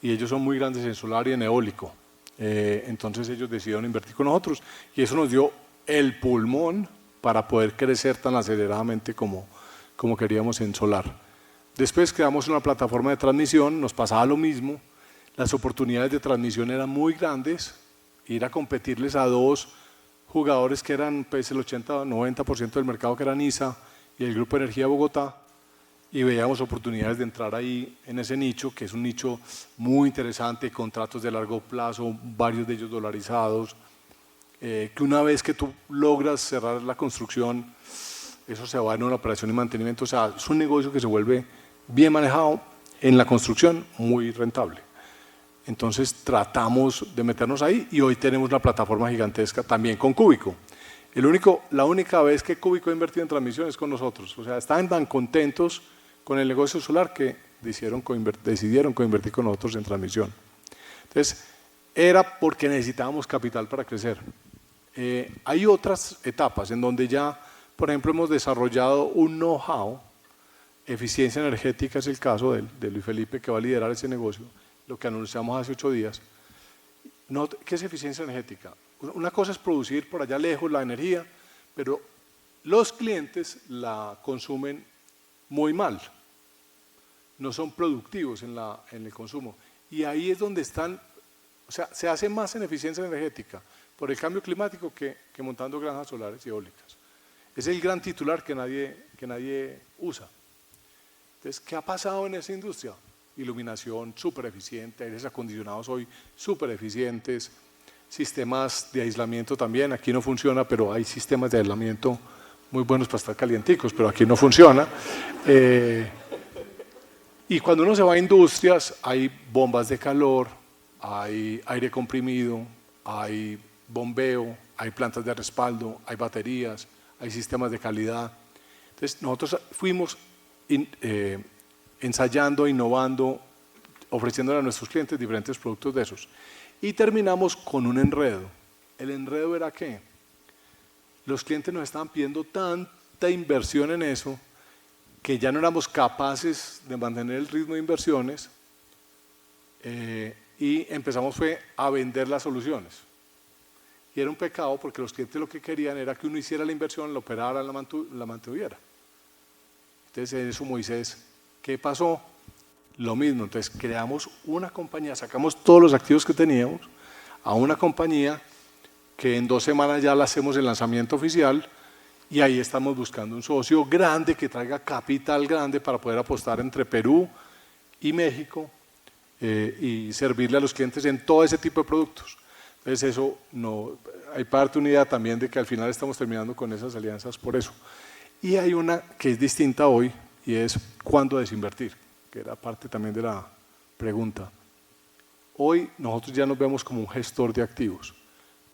Y ellos son muy grandes en solar y en eólico. Entonces ellos decidieron invertir con nosotros y eso nos dio el pulmón para poder crecer tan aceleradamente como queríamos en solar. Después creamos una plataforma de transmisión, nos pasaba lo mismo, las oportunidades de transmisión eran muy grandes, ir a competirles a 2 jugadores que eran pues, el 80-90% del mercado, que eran ISA y el Grupo Energía Bogotá, y veíamos oportunidades de entrar ahí en ese nicho, que es un nicho muy interesante, contratos de largo plazo, varios de ellos dolarizados, que una vez que tú logras cerrar la construcción, eso se va en una operación y mantenimiento, o sea, es un negocio que se vuelve bien manejado en la construcción, muy rentable. Entonces tratamos de meternos ahí y hoy tenemos una plataforma gigantesca también con Cúbico. La única vez que Cúbico ha invertido en transmisión es con nosotros, o sea, están tan contentos con el negocio solar que decidieron coinvertir con nosotros en transmisión. Entonces, era porque necesitábamos capital para crecer. Hay otras etapas en donde ya, por ejemplo, hemos desarrollado un know-how, eficiencia energética es el caso de Luis Felipe, que va a liderar ese negocio, lo que anunciamos hace 8 días. ¿Qué es eficiencia energética? Una cosa es producir por allá lejos la energía, pero los clientes la consumen muy mal, no son productivos en el consumo. Y ahí es donde están, o sea, se hace más en eficiencia energética por el cambio climático que montando granjas solares y eólicas. Es el gran titular que nadie usa. Entonces, ¿qué ha pasado en esa industria? Iluminación súper eficiente, aires acondicionados hoy súper eficientes, sistemas de aislamiento también. Aquí no funciona, pero hay sistemas de aislamiento muy buenos para estar calienticos, pero aquí no funciona. Y cuando uno se va a industrias, hay bombas de calor, hay aire comprimido, hay bombeo, hay plantas de respaldo, hay baterías, hay sistemas de calidad. Entonces nosotros fuimos ensayando, innovando, ofreciéndole a nuestros clientes diferentes productos de esos. Y terminamos con un enredo. ¿El enredo era qué? Los clientes nos estaban pidiendo tanta inversión en eso que ya no éramos capaces de mantener el ritmo de inversiones y empezamos a vender las soluciones. Y era un pecado porque los clientes lo que querían era que uno hiciera la inversión, la operara, la mantuviera. Entonces en eso Moisés, ¿qué pasó? Lo mismo, entonces creamos una compañía, sacamos todos los activos que teníamos a una compañía que en 2 semanas ya la hacemos el lanzamiento oficial y ahí estamos buscando un socio grande que traiga capital grande para poder apostar entre Perú y México y servirle a los clientes en todo ese tipo de productos. Entonces eso no, hay parte de una idea también de que al final estamos terminando con esas alianzas por eso. Y hay una que es distinta hoy y es cuándo desinvertir, que era parte también de la pregunta. Hoy nosotros ya nos vemos como un gestor de activos,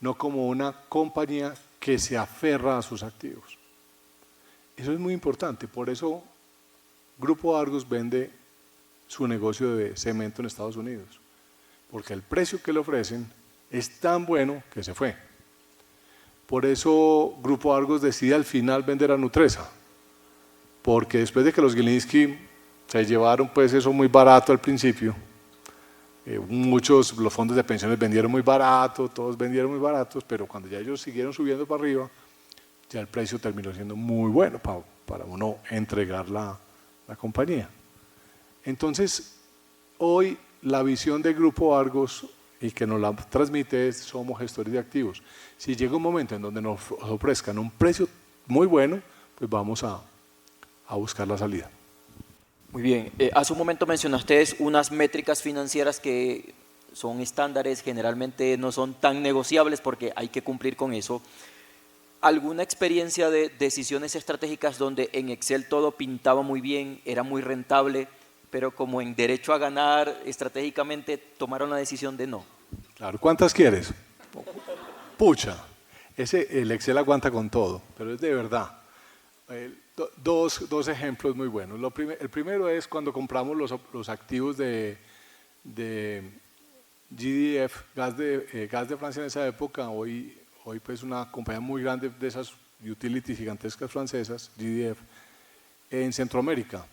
no como una compañía que se aferra a sus activos. Eso es muy importante, por eso Grupo Argos vende su negocio de cemento en Estados Unidos, porque el precio que le ofrecen es tan bueno que se fue. Por eso Grupo Argos decide al final vender a Nutresa, porque después de que los Gilinski se llevaron pues eso muy barato al principio, los fondos de pensiones vendieron muy barato, todos vendieron muy baratos, pero cuando ya ellos siguieron subiendo para arriba, ya el precio terminó siendo muy bueno para uno entregar la compañía. Entonces, hoy la visión del Grupo Argos y que nos la transmite es: somos gestores de activos. Si llega un momento en donde nos ofrezcan un precio muy bueno, pues vamos a buscar la salida. Muy bien, hace un momento mencionaste unas métricas financieras que son estándares, generalmente no son tan negociables porque hay que cumplir con eso. ¿Alguna experiencia de decisiones estratégicas donde en Excel todo pintaba muy bien, era muy rentable, pero como en derecho a ganar estratégicamente tomaron la decisión de no? Claro, ¿cuántas quieres? Pucha, el Excel aguanta con todo, pero es de verdad. Dos ejemplos muy buenos. El primero es cuando compramos los activos de GDF, gas de Francia en esa época, hoy pues una compañía muy grande de esas utilities gigantescas francesas, GDF, en Centroamérica.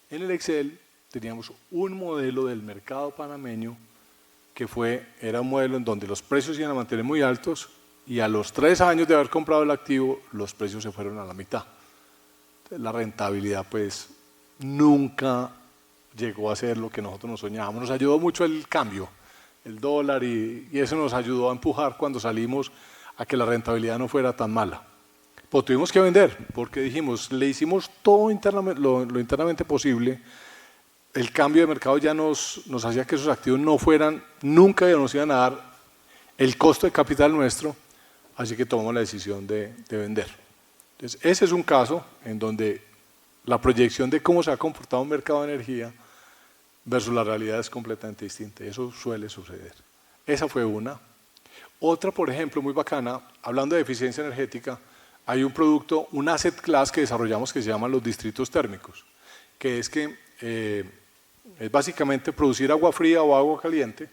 En el Excel teníamos un modelo del mercado panameño que era un modelo en donde los precios iban a mantener muy altos y a los 3 años de haber comprado el activo, los precios se fueron a la mitad. La rentabilidad pues nunca llegó a ser lo que nosotros nos soñábamos. Nos ayudó mucho el cambio, el dólar y eso nos ayudó a empujar cuando salimos a que la rentabilidad no fuera tan mala. Pues tuvimos que vender porque dijimos, le hicimos todo lo internamente posible. El cambio de mercado ya nos hacía que esos activos nunca nos iban a dar el costo de capital nuestro, así que tomamos la decisión de vender. Entonces, ese es un caso en donde la proyección de cómo se ha comportado un mercado de energía versus la realidad es completamente distinta. Eso suele suceder. Esa fue una. Otra, por ejemplo, muy bacana, hablando de eficiencia energética, hay un producto, un asset class que desarrollamos que se llama los distritos térmicos, que es que es básicamente producir agua fría o agua caliente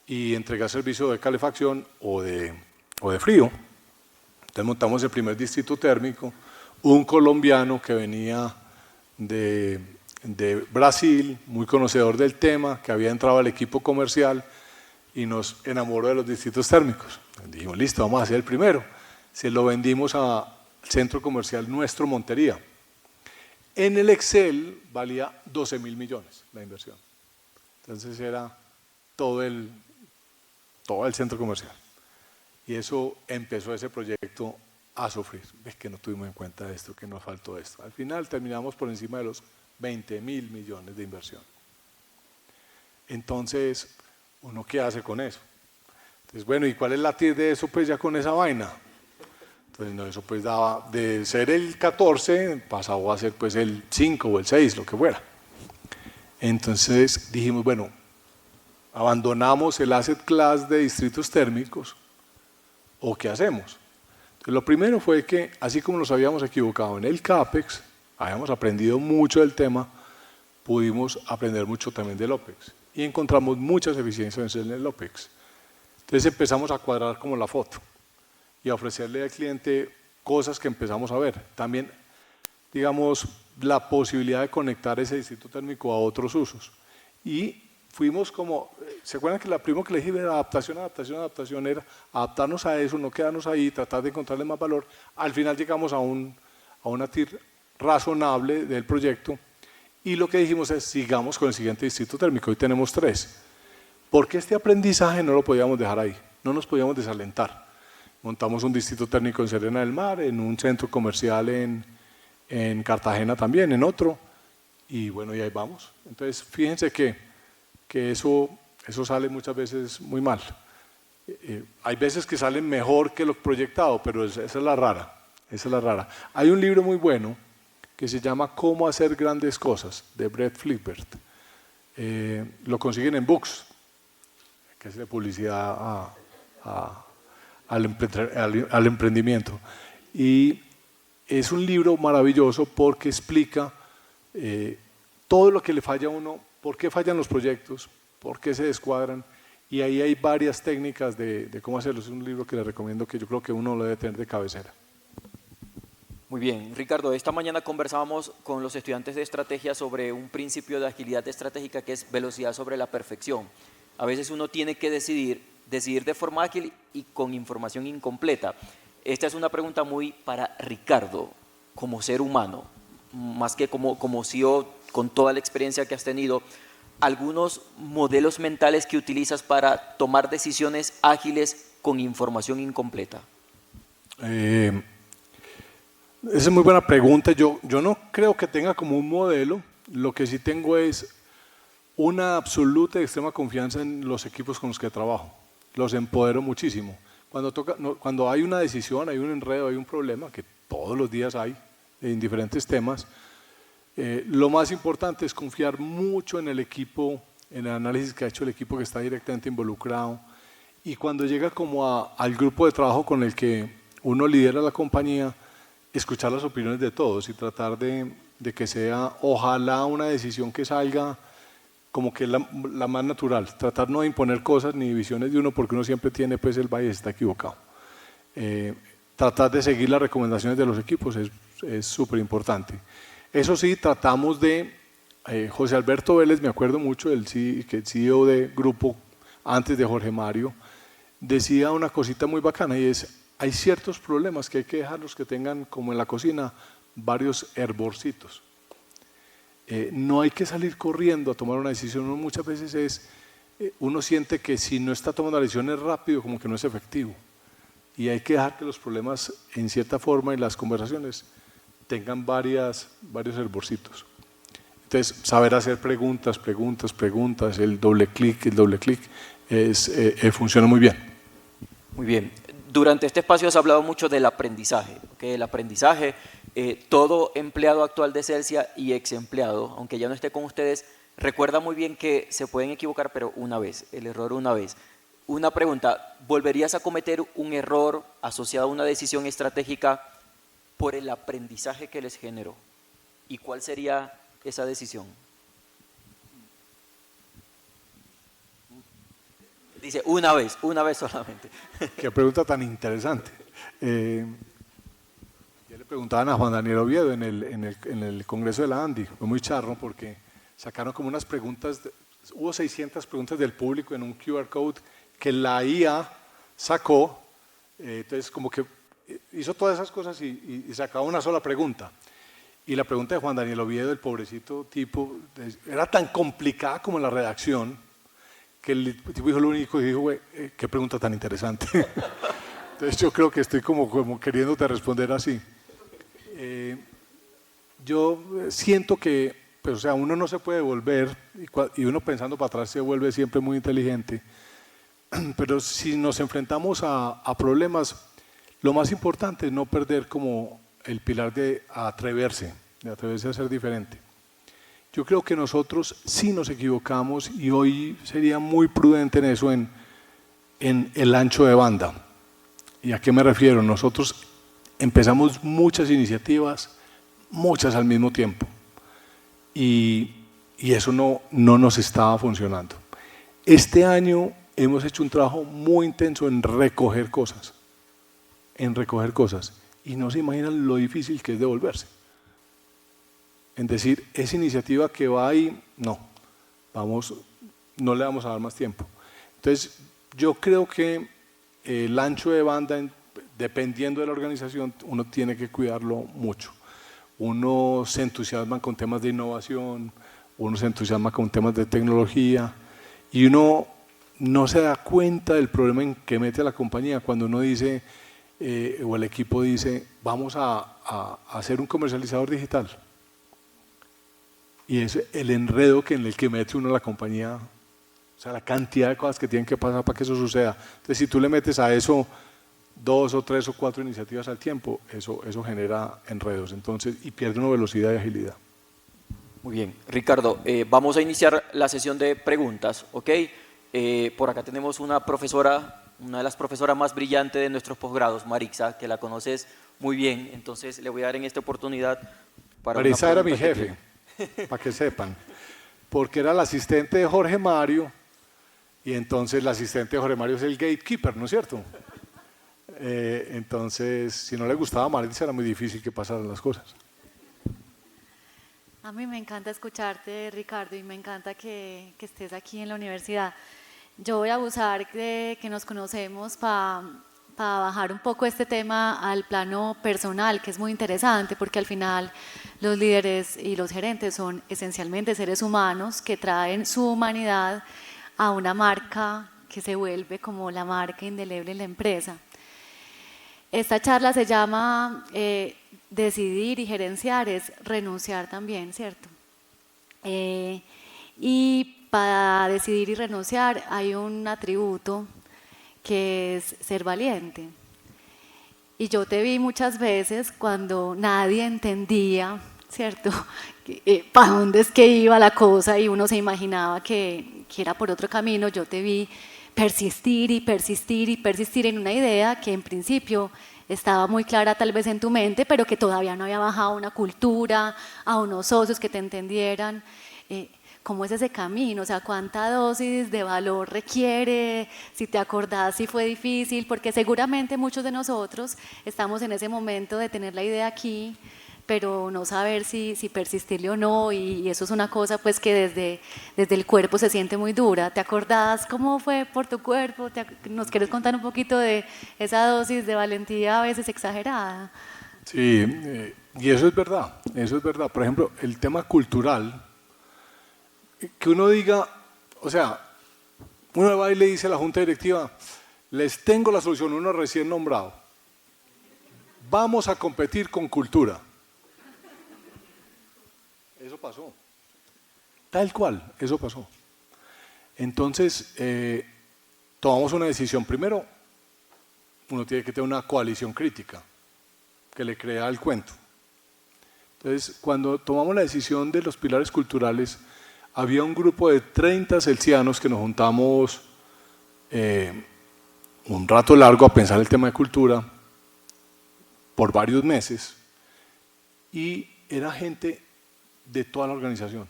y entregar servicio de calefacción o de frío. Entonces montamos el primer distrito térmico, un colombiano que venía de Brasil, muy conocedor del tema, que había entrado al equipo comercial y nos enamoró de los distritos térmicos. Dijimos, listo, vamos a hacer el primero. Se lo vendimos al centro comercial Nuestro Montería. En el Excel valía 12.000 millones la inversión. Entonces era todo el centro comercial. Y eso empezó ese proyecto a sufrir. Es que no tuvimos en cuenta esto, que nos faltó esto. Al final terminamos por encima de los 20.000 millones de inversión. Entonces, ¿uno qué hace con eso? Entonces, bueno, ¿y cuál es la TIR de eso pues ya con esa vaina? Entonces, no, eso pues daba, de ser el 14, pasaba a ser pues el 5 o el 6, lo que fuera. Entonces dijimos, bueno, abandonamos el asset class de distritos térmicos, ¿o qué hacemos? Entonces, lo primero fue que, así como nos habíamos equivocado en el CAPEX, habíamos aprendido mucho del tema, pudimos aprender mucho también del OPEX y encontramos muchas eficiencias en el OPEX. Entonces empezamos a cuadrar como la foto y a ofrecerle al cliente cosas que empezamos a ver. También, digamos, la posibilidad de conectar ese distrito térmico a otros usos. Y fuimos como, ¿se acuerdan que la primera que le dije era adaptación, adaptación, adaptación? Era adaptarnos a eso, no quedarnos ahí, tratar de encontrarle más valor. Al final llegamos a una TIR razonable del proyecto y lo que dijimos es sigamos con el siguiente distrito térmico. Hoy tenemos 3. Porque este aprendizaje no lo podíamos dejar ahí, no nos podíamos desalentar. Montamos un distrito térmico en Serena del Mar, en un centro comercial en Cartagena también, en otro, y bueno, y ahí vamos. Entonces, fíjense que eso sale muchas veces muy mal. Hay veces que salen mejor que lo proyectado, pero esa es la rara, esa es la rara. Hay un libro muy bueno que se llama Cómo hacer grandes cosas, de Brett Flippert. Lo consiguen en Books, que hace publicidad al emprendimiento. Y es un libro maravilloso porque explica todo lo que le falla a uno, por qué fallan los proyectos, por qué se descuadran, y ahí hay varias técnicas de cómo hacerlo. Es un libro que le recomiendo, que yo creo que uno lo debe tener de cabecera. Muy bien, Ricardo, esta mañana conversábamos con los estudiantes de estrategia sobre un principio de agilidad estratégica que es velocidad sobre la perfección. A veces uno tiene que decidir de forma ágil y con información incompleta. Esta es una pregunta muy para Ricardo, como ser humano, más que como CEO, con toda la experiencia que has tenido. ¿Algunos modelos mentales que utilizas para tomar decisiones ágiles con información incompleta? Esa es muy buena pregunta. Yo no creo que tenga como un modelo. Lo que sí tengo es una absoluta y extrema confianza en los equipos con los que trabajo. Los empodero muchísimo. Cuando hay una decisión, hay un enredo, hay un problema, que todos los días hay en diferentes temas, lo más importante es confiar mucho en el equipo, en el análisis que ha hecho el equipo que está directamente involucrado, y cuando llega como al grupo de trabajo con el que uno lidera la compañía, escuchar las opiniones de todos y tratar de que sea ojalá una decisión que salga como que es la más natural, tratar no de imponer cosas ni visiones de uno, porque uno siempre tiene pues el bias, está equivocado. Tratar de seguir las recomendaciones de los equipos es súper importante. Eso sí, tratamos de, José Alberto Vélez, me acuerdo mucho, el CEO de Grupo, antes de Jorge Mario, decía una cosita muy bacana, y es, hay ciertos problemas que hay que dejarlos que tengan, como en la cocina, varios hervorcitos. No hay que salir corriendo a tomar una decisión. Muchas veces uno siente que si no está tomando decisiones rápido, como que no es efectivo. Y hay que dejar que los problemas, en cierta forma, y las conversaciones tengan varios hervorcitos. Entonces, saber hacer preguntas, el doble clic funciona muy bien. Muy bien. Durante este espacio has hablado mucho del aprendizaje. ¿Okay? El aprendizaje, todo empleado actual de Celsia y ex empleado, aunque ya no esté con ustedes, recuerda muy bien que se pueden equivocar, pero una vez, el error una vez. Una pregunta, ¿volverías a cometer un error asociado a una decisión estratégica por el aprendizaje que les generó? ¿Y cuál sería esa decisión? Dice, una vez solamente. Qué pregunta tan interesante. Ya le preguntaban a Juan Daniel Oviedo en el Congreso de la ANDI, fue muy charro porque sacaron como unas preguntas, hubo 600 preguntas del público en un QR code que la IA sacó, entonces como que hizo todas esas cosas y sacaba una sola pregunta. Y la pregunta de Juan Daniel Oviedo, el pobrecito tipo, era tan complicada como la redacción, que el tipo dijo lo único y dijo, güey, qué pregunta tan interesante. Entonces yo creo que estoy como queriéndote responder así. Yo siento que, pues, o sea, uno no se puede volver, y uno pensando para atrás se vuelve siempre muy inteligente, pero si nos enfrentamos a problemas, lo más importante es no perder como el pilar de atreverse a ser diferente. Yo creo que nosotros sí nos equivocamos y hoy sería muy prudente en eso, en el ancho de banda. ¿Y a qué me refiero? Nosotros empezamos muchas iniciativas, muchas al mismo tiempo, y eso no nos estaba funcionando. Este año hemos hecho un trabajo muy intenso en recoger cosas, y no se imaginan lo difícil que es devolverse. En decir, esa iniciativa que va ahí, no le vamos a dar más tiempo. Entonces, yo creo que el ancho de banda, dependiendo de la organización, uno tiene que cuidarlo mucho. Uno se entusiasma con temas de innovación, uno se entusiasma con temas de tecnología, y uno no se da cuenta del problema en que mete a la compañía cuando uno dice, o el equipo dice, vamos a hacer un comercializador digital. Y es el enredo en el que mete uno a la compañía, o sea, la cantidad de cosas que tienen que pasar para que eso suceda. Entonces, si tú le metes a eso 2 o 3 o 4 iniciativas al tiempo, eso genera enredos, entonces, y pierde una velocidad y agilidad. Muy bien, Ricardo, vamos a iniciar la sesión de preguntas, ¿ok? Por acá tenemos una profesora, una de las profesoras más brillantes de nuestros posgrados, Marixa, que la conoces muy bien, entonces le voy a dar en esta oportunidad para Marisa una era mi pregunta jefe, para que sepan, porque era el asistente de Jorge Mario, y entonces el asistente de Jorge Mario es el gatekeeper, ¿no es cierto? Entonces, si no le gustaba a Marisa, era muy difícil que pasaran las cosas. A mí me encanta escucharte, Ricardo, y me encanta que estés aquí en la universidad. Yo voy a abusar de que nos conocemos para bajar un poco este tema al plano personal, que es muy interesante, porque al final los líderes y los gerentes son esencialmente seres humanos que traen su humanidad a una marca que se vuelve como la marca indeleble en la empresa. Esta charla se llama decidir y gerenciar, es renunciar también, ¿cierto? Y para decidir y renunciar hay un atributo que es ser valiente. Y yo te vi muchas veces cuando nadie entendía, ¿cierto? Para dónde es que iba la cosa y uno se imaginaba que era por otro camino. Yo te vi persistir y persistir y persistir en una idea que en principio estaba muy clara tal vez en tu mente, pero que todavía no había bajado a una cultura, a unos socios que te entendieran. ¿Cómo es ese camino? O sea, ¿cuánta dosis de valor requiere? Si te acordás si fue difícil, porque seguramente muchos de nosotros estamos en ese momento de tener la idea aquí, pero no saber si persistirle o no, y eso es una cosa pues que desde el cuerpo se siente muy dura. ¿Te acordás cómo fue por tu cuerpo? ¿Nos quieres contar un poquito de esa dosis de valentía a veces exagerada? Sí, y eso es verdad, eso es verdad. Por ejemplo, el tema cultural, que uno diga, o sea, uno va y le dice a la junta directiva, les tengo la solución, uno recién nombrado, vamos a competir con cultura. Eso pasó, tal cual, eso pasó. Entonces, tomamos una decisión. Primero, uno tiene que tener una coalición crítica que le crea el cuento. Entonces, cuando tomamos la decisión de los pilares culturales, había un grupo de 30 celsianos que nos juntamos un rato largo a pensar el tema de cultura por varios meses, y era gente de toda la organización,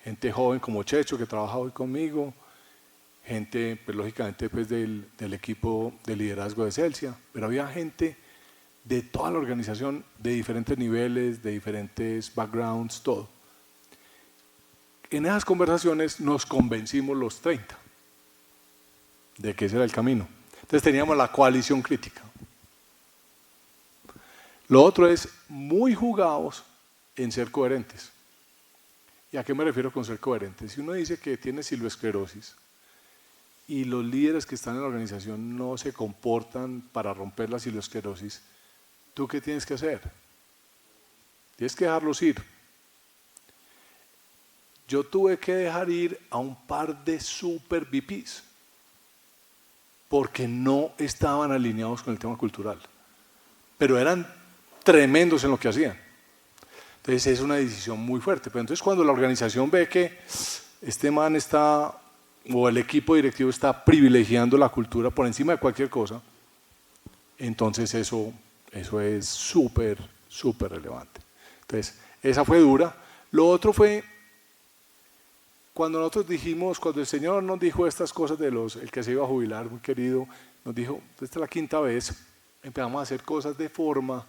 gente joven como Checho que trabaja hoy conmigo, gente pues, lógicamente pues, del equipo de liderazgo de Celsia, pero había gente de toda la organización, de diferentes niveles, de diferentes backgrounds, todo. En esas conversaciones nos convencimos los 30 de que ese era el camino. Entonces teníamos la coalición crítica. Lo otro es muy jugados en ser coherentes. ¿Y a qué me refiero con ser coherentes? Si uno dice que tiene silvesclerosis y los líderes que están en la organización no se comportan para romper la silvesclerosis, ¿tú qué tienes que hacer? Tienes que dejarlos ir. Yo tuve que dejar ir a un par de super VPs porque no estaban alineados con el tema cultural, pero eran tremendos en lo que hacían. Entonces es una decisión muy fuerte. Pero entonces cuando la organización ve que este man está, o el equipo directivo está privilegiando la cultura por encima de cualquier cosa, entonces eso es súper, súper relevante. Entonces, esa fue dura. Lo otro fue cuando nosotros dijimos, cuando el Señor nos dijo estas cosas el que se iba a jubilar, muy querido, nos dijo, esta es la quinta vez, empezamos a hacer cosas de forma,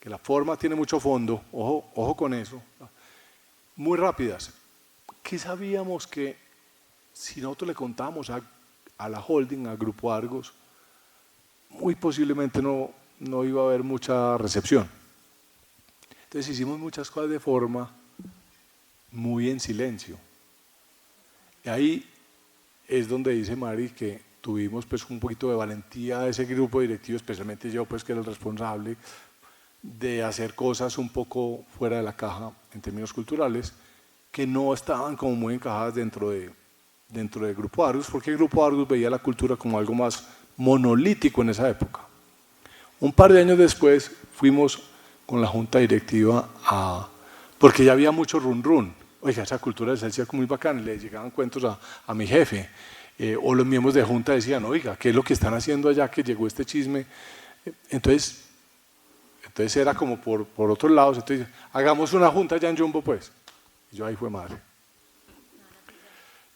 que la forma tiene mucho fondo, ojo con eso, muy rápidas. ¿Qué sabíamos que si nosotros le contamos a la holding, a Grupo Argos, muy posiblemente no iba a haber mucha recepción? Entonces hicimos muchas cosas de forma muy en silencio. Y ahí es donde dice Mari que tuvimos pues un poquito de valentía de ese grupo directivo, especialmente yo pues que era el responsable de hacer cosas un poco fuera de la caja en términos culturales, que no estaban como muy encajadas dentro del Grupo Argos, porque el Grupo Argos veía la cultura como algo más monolítico en esa época. Un par de años después fuimos con la junta directiva porque ya había mucho run. Oiga, esa cultura de Celsia es muy bacana, le llegaban cuentos a mi jefe, o los miembros de junta decían, oiga, ¿qué es lo que están haciendo allá que llegó este chisme? Entonces era como por otros lados, entonces hagamos una junta allá en Jumbo pues. Y yo ahí fue madre.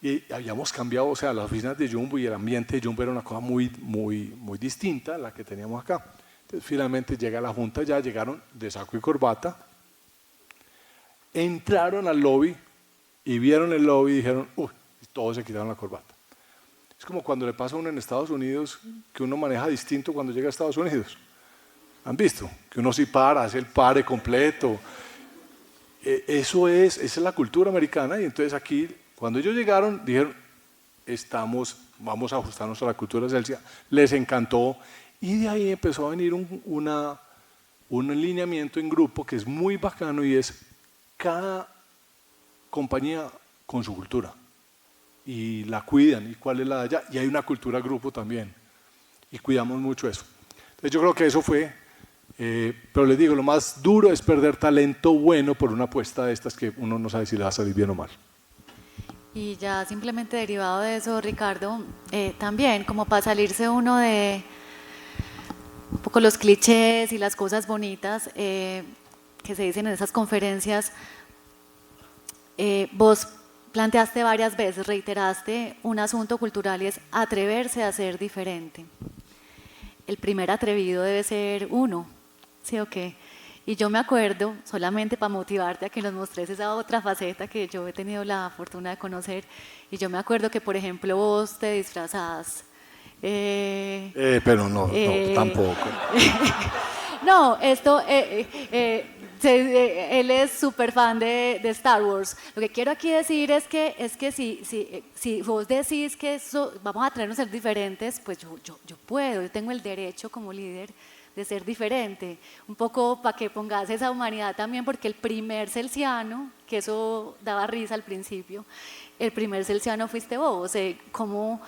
Y habíamos cambiado, o sea, las oficinas de Jumbo y el ambiente de Jumbo era una cosa muy, muy, muy distinta a la que teníamos acá. Entonces finalmente llega la junta, ya llegaron de saco y corbata, entraron al lobby y vieron el lobby y dijeron, uy, todos se quitaron la corbata. Es como cuando le pasa a uno en Estados Unidos, que uno maneja distinto cuando llega a Estados Unidos. ¿Han visto? Que uno sí para, hace el pare completo. Esa es la cultura americana, y entonces aquí, cuando ellos llegaron, dijeron, vamos a ajustarnos a la cultura Celsia, les encantó, y de ahí empezó a venir un alineamiento en grupo que es muy bacano, y es cada compañía con su cultura, y la cuidan, y cuál es la de allá, y hay una cultura grupo también, y cuidamos mucho eso. Entonces yo creo que eso fue, pero les digo, lo más duro es perder talento bueno por una apuesta de estas que uno no sabe si le va a salir bien o mal. Y ya simplemente derivado de eso, Ricardo, también como para salirse uno de un poco los clichés y las cosas bonitas que se dicen en esas conferencias, vos planteaste varias veces, reiteraste un asunto cultural y es atreverse a ser diferente. El primer atrevido debe ser uno, ¿sí o qué? Y yo me acuerdo, solamente para motivarte a que nos mostres esa otra faceta que yo he tenido la fortuna de conocer, y yo me acuerdo que, por ejemplo, vos te disfrazás. Pero no, tampoco. No, él es súper fan de Star Wars. Lo que quiero aquí decir es que si vos decís que vamos a traernos a ser diferentes, pues yo puedo, yo tengo el derecho como líder de ser diferente. Un poco para que pongas esa humanidad también, porque el primer celsiano, que eso daba risa al principio, el primer celsiano fuiste vos. ¿Cómo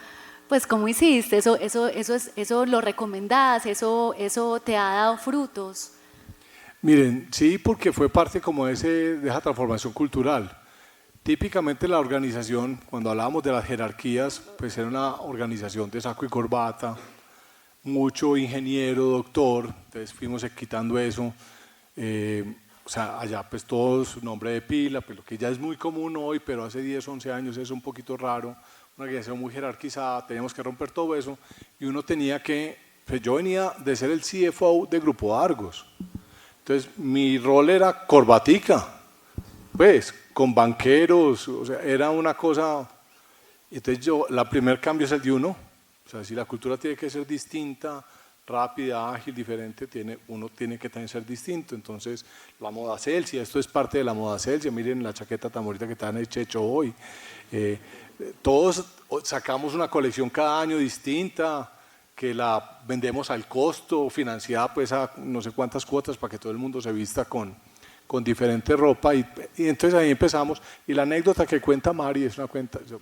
hiciste? Eso lo recomendás, eso te ha dado frutos. Miren, sí, porque fue parte como de esa transformación cultural. Típicamente la organización, cuando hablábamos de las jerarquías, pues era una organización de saco y corbata, mucho ingeniero, doctor, entonces fuimos quitando eso. O sea, allá pues todos nombre de pila, pues lo que ya es muy común hoy, pero hace 10, 11 años es un poquito raro, una organización muy jerarquizada, teníamos que romper todo eso, y uno tenía que, pues yo venía de ser el CFO de Grupo Argos. Entonces, mi rol era corbatica, pues, con banqueros, o sea, era una cosa. Entonces, la primer cambio es el de uno, o sea, si la cultura tiene que ser distinta, rápida, ágil, diferente, uno tiene que también ser distinto. Entonces, la moda Celsia, esto es parte de la moda Celsia, miren la chaqueta tan bonita que te han hecho hoy. Todos sacamos una colección cada año distinta, que la vendemos al costo, financiada pues a no sé cuántas cuotas para que todo el mundo se vista con diferente ropa, y entonces ahí empezamos. Y la anécdota que cuenta Mari es una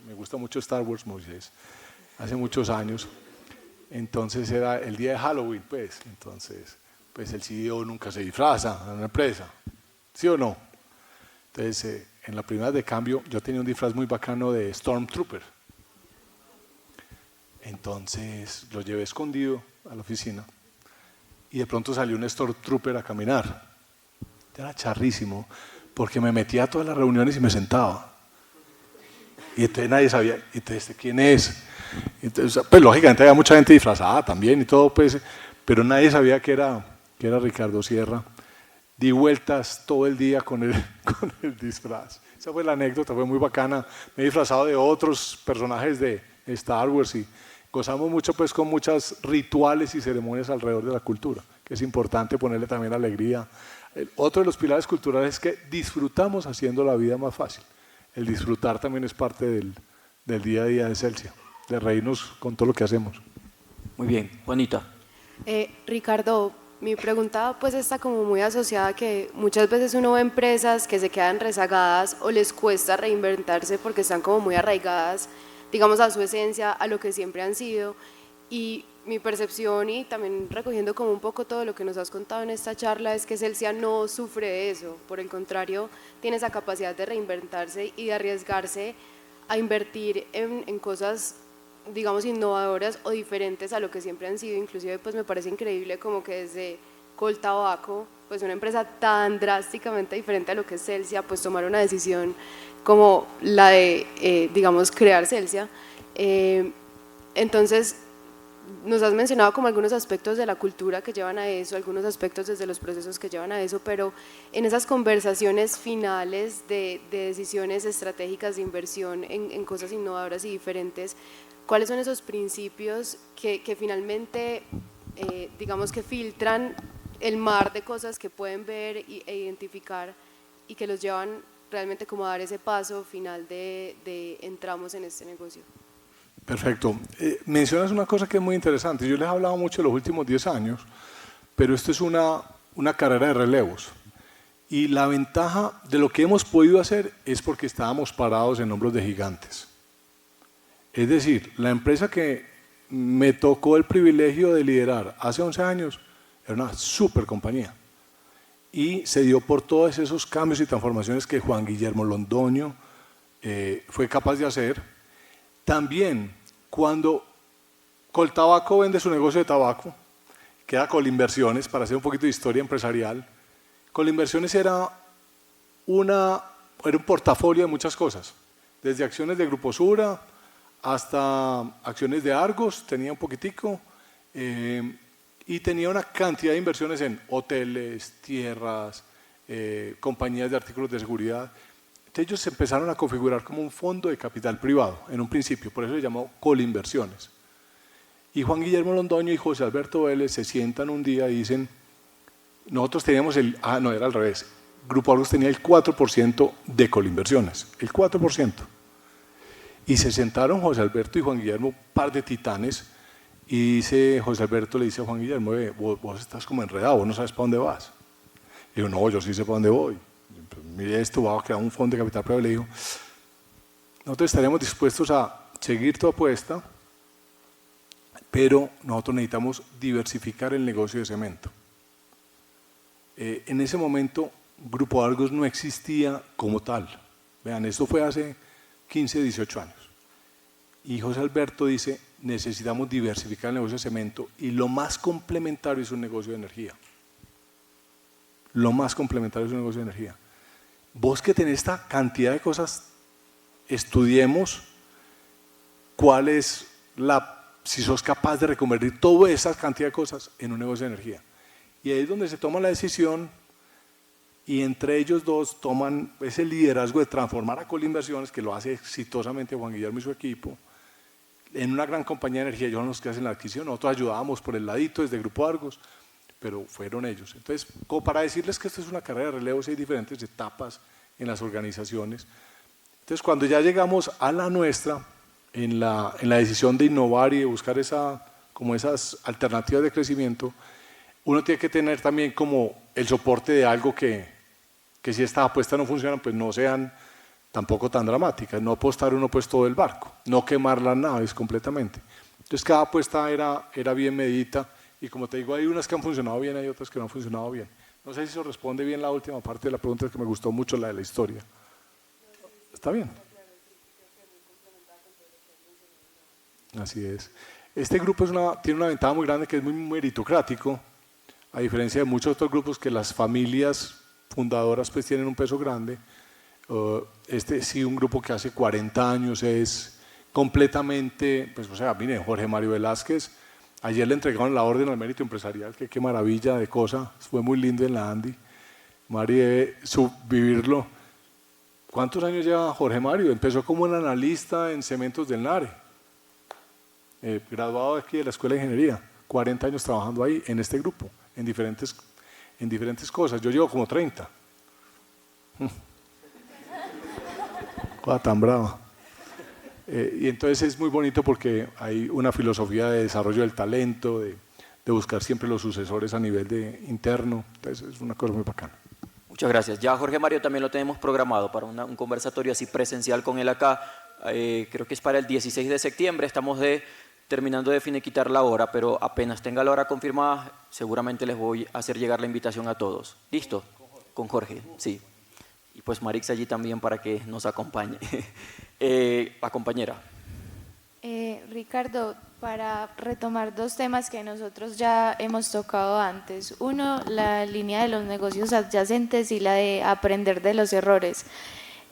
me gusta mucho Star Wars, Moisés, hace muchos años. Entonces era el día de Halloween, pues. Entonces, pues el CEO nunca se disfraza en una empresa, ¿sí o no? Entonces, en la primera de cambio, yo tenía un disfraz muy bacano de Stormtrooper. Entonces, lo llevé escondido a la oficina y de pronto salió un Stormtrooper a caminar. Era charrísimo, porque me metía a todas las reuniones y me sentaba. Y entonces nadie sabía, entonces, ¿quién es? Entonces, pues lógicamente había mucha gente disfrazada también y todo, pues, pero nadie sabía que era Ricardo Sierra. Di vueltas todo el día con el disfraz. Esa fue la anécdota, fue muy bacana. Me he disfrazado de otros personajes de Star Wars y gozamos mucho pues con muchos rituales y ceremonias alrededor de la cultura, que es importante ponerle también alegría. Otro de los pilares culturales es que disfrutamos haciendo la vida más fácil. El disfrutar también es parte del día a día de Celsia, de reírnos con todo lo que hacemos. Muy bien, Juanita. Ricardo, mi pregunta pues está como muy asociada a que muchas veces uno ve empresas que se quedan rezagadas o les cuesta reinventarse porque están como muy arraigadas, digamos, a su esencia, a lo que siempre han sido. Y mi percepción, y también recogiendo como un poco todo lo que nos has contado en esta charla, es que Celsia no sufre de eso, por el contrario, tiene esa capacidad de reinventarse y de arriesgarse a invertir en cosas, digamos, innovadoras o diferentes a lo que siempre han sido. Inclusive pues me parece increíble como que desde Coltabaco, pues una empresa tan drásticamente diferente a lo que es Celsia, pues tomar una decisión como la de, digamos, crear Celsia. Entonces, nos has mencionado como algunos aspectos de la cultura que llevan a eso, algunos aspectos desde los procesos que llevan a eso, pero en esas conversaciones finales de decisiones estratégicas de inversión en cosas innovadoras y diferentes, ¿cuáles son esos principios que finalmente, digamos, que filtran el mar de cosas que pueden ver e identificar y que los llevan realmente como a dar ese paso final de entramos en este negocio? Perfecto. Mencionas una cosa que es muy interesante. Yo les he hablado mucho de los últimos 10 años, pero esto es una carrera de relevos. Y la ventaja de lo que hemos podido hacer es porque estábamos parados en hombros de gigantes. Es decir, la empresa que me tocó el privilegio de liderar hace 11 años era una super compañía. Y se dio por todos esos cambios y transformaciones que Juan Guillermo Londoño fue capaz de hacer. También, cuando Coltabaco vende su negocio de tabaco, queda Colinversiones, para hacer un poquito de historia empresarial. Colinversiones era un portafolio de muchas cosas, desde acciones de Grupo Sura hasta acciones de Argos, tenía un poquitico, y tenía una cantidad de inversiones en hoteles, tierras, compañías de artículos de seguridad. Ellos se empezaron a configurar como un fondo de capital privado en un principio, por eso se llamó Colinversiones. Y Juan Guillermo Londoño y José Alberto Vélez se sientan un día y dicen, nosotros teníamos no, era al revés, Grupo Argos tenía el 4% de Colinversiones, el 4%. Y se sentaron José Alberto y Juan Guillermo, par de titanes, y José Alberto le dice a Juan Guillermo, vos estás como enredado, vos no sabes para dónde vas. Y yo, no, yo sí sé para dónde voy. Mire esto, va a crear un fondo de capital privado. Le dijo, nosotros estaríamos dispuestos a seguir tu apuesta, pero nosotros necesitamos diversificar el negocio de cemento. En ese momento, Grupo Argos no existía como tal. Vean, esto fue hace 15, 18 años. Y José Alberto dice, necesitamos diversificar el negocio de cemento y lo más complementario es un negocio de energía. Lo más complementario es un negocio de energía. Vos que tenés esta cantidad de cosas, estudiemos cuál es si sos capaz de reconvertir toda esa cantidad de cosas en un negocio de energía. Y ahí es donde se toma la decisión y entre ellos dos toman ese liderazgo de transformar a Colinversiones, que lo hace exitosamente Juan Guillermo y su equipo, en una gran compañía de energía. Ellos son los que hacen la adquisición, nosotros ayudábamos por el ladito desde Grupo Argos, pero fueron ellos. Entonces, como para decirles que esto es una carrera de relevos, hay diferentes etapas en las organizaciones. Entonces, cuando ya llegamos a la nuestra, en la decisión de innovar y de buscar esas alternativas de crecimiento, uno tiene que tener también como el soporte de algo que si estas apuestas no funcionan, pues no sean tampoco tan dramática, no apostar uno pues todo el barco, no quemar las naves completamente. Entonces cada apuesta era bien medida y como te digo, hay unas que han funcionado bien, hay otras que no han funcionado bien. No sé si eso responde bien la última parte de la pregunta, que me gustó mucho, la de la historia. ¿Está bien? Así es. Este grupo tiene una ventaja muy grande, que es muy meritocrático, a diferencia de muchos otros grupos que las familias fundadoras pues tienen un peso grande. Este sí, un grupo que hace 40 años es completamente, pues o sea, miren, Jorge Mario Velázquez, ayer le entregaron la orden al mérito empresarial, que qué maravilla de cosa, fue muy lindo en la Andy. Mario debe vivirlo. ¿Cuántos años lleva Jorge Mario? Empezó como un analista en Cementos del Nare, graduado aquí de la Escuela de Ingeniería, 40 años trabajando ahí, en este grupo, en diferentes cosas. Yo llevo como 30. Cosa tan brava. Y entonces es muy bonito porque hay una filosofía de desarrollo del talento, de buscar siempre los sucesores a nivel interno. Entonces es una cosa muy bacana. Muchas gracias. Ya Jorge Mario también lo tenemos programado para un conversatorio así presencial con él acá. Creo que es para el 16 de septiembre. Estamos terminando de finiquitar la hora, pero apenas tenga la hora confirmada, seguramente les voy a hacer llegar la invitación a todos. ¿Listo? Con Jorge, sí. Y pues Marix allí también para que nos acompañe. La compañera. Ricardo, para retomar dos temas que nosotros ya hemos tocado antes. Uno, la línea de los negocios adyacentes y la de aprender de los errores.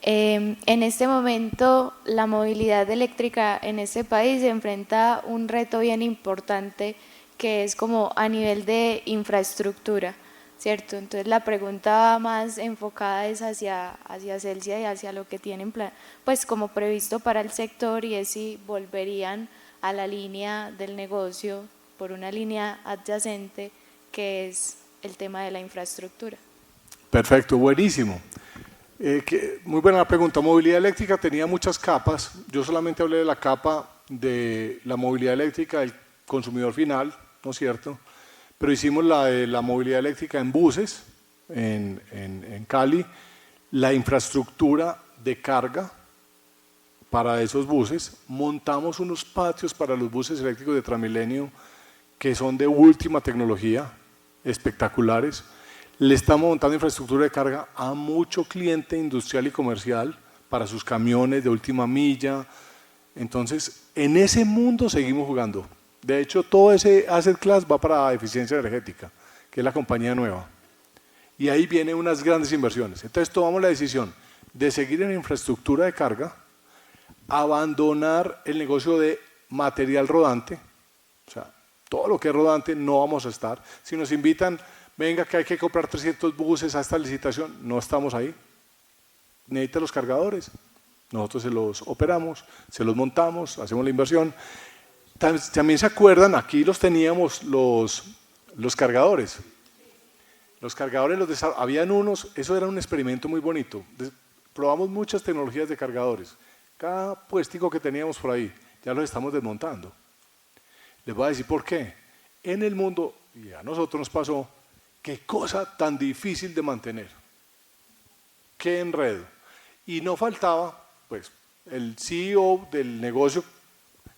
En este momento, la movilidad eléctrica en este país se enfrenta a un reto bien importante, que es como a nivel de infraestructura, ¿cierto? Entonces la pregunta más enfocada es hacia Celsia y hacia lo que tienen pues como previsto para el sector, y es si volverían a la línea del negocio por una línea adyacente, que es el tema de la infraestructura. Perfecto, buenísimo. Muy buena la pregunta. Movilidad eléctrica tenía muchas capas. Yo solamente hablé de la capa de la movilidad eléctrica del consumidor final, ¿no es cierto? Pero hicimos la de la movilidad eléctrica en buses, en Cali, la infraestructura de carga para esos buses, montamos unos patios para los buses eléctricos de Transmilenio que son de última tecnología, espectaculares. Le estamos montando infraestructura de carga a mucho cliente industrial y comercial para sus camiones de última milla. Entonces, en ese mundo seguimos jugando. De hecho, todo ese asset class va para eficiencia energética, que es la compañía nueva. Y ahí vienen unas grandes inversiones. Entonces, tomamos la decisión de seguir en infraestructura de carga, abandonar el negocio de material rodante, o sea, todo lo que es rodante no vamos a estar. Si nos invitan, venga que hay que comprar 300 buses a esta licitación, no estamos ahí. Necesita los cargadores, nosotros se los operamos, se los montamos, hacemos la inversión. También se acuerdan, aquí los teníamos los cargadores. Los cargadores, habían unos, eso era un experimento muy bonito. Probamos muchas tecnologías de cargadores. Cada puestico que teníamos por ahí, ya los estamos desmontando. Les voy a decir por qué. En el mundo, y a nosotros nos pasó, qué cosa tan difícil de mantener. Qué enredo. Y no faltaba, pues, el CEO del negocio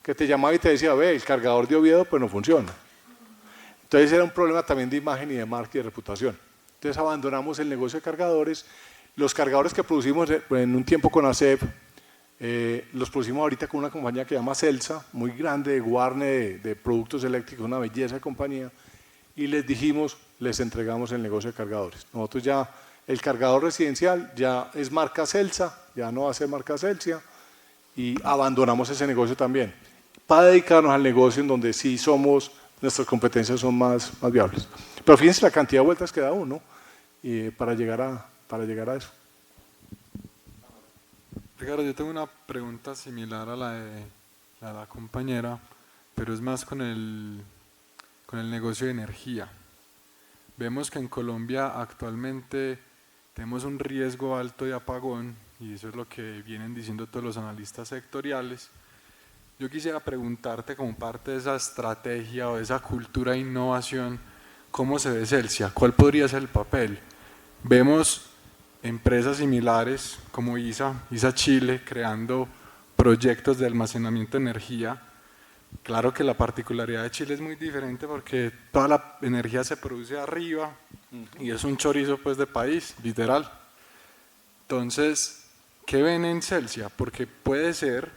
que te llamaba y te decía, ve, el cargador de Oviedo pues no funciona. Entonces era un problema también de imagen y de marca y de reputación. Entonces abandonamos el negocio de cargadores. Los cargadores que producimos en un tiempo con ASEP, los producimos ahorita con una compañía que se llama Celsa, muy grande, de Warner, de productos eléctricos, una belleza de compañía, y les dijimos, les entregamos el negocio de cargadores. Nosotros ya, el cargador residencial ya es marca Celsa, ya no va a ser marca Celsia, y abandonamos ese negocio también, para dedicarnos al negocio en donde sí nuestras competencias son más viables. Pero fíjense la cantidad de vueltas que da uno para llegar a eso. Ricardo, yo tengo una pregunta similar a la de la compañera, pero es más con el negocio de energía. Vemos que en Colombia actualmente tenemos un riesgo alto de apagón, y eso es lo que vienen diciendo todos los analistas sectoriales. Yo quisiera preguntarte, como parte de esa estrategia o de esa cultura de innovación, ¿cómo se ve Celsia? ¿Cuál podría ser el papel? Vemos empresas similares como ISA Chile, creando proyectos de almacenamiento de energía. Claro que la particularidad de Chile es muy diferente porque toda la energía se produce arriba y es un chorizo pues de país, literal. Entonces, ¿qué ven en Celsia? Porque puede ser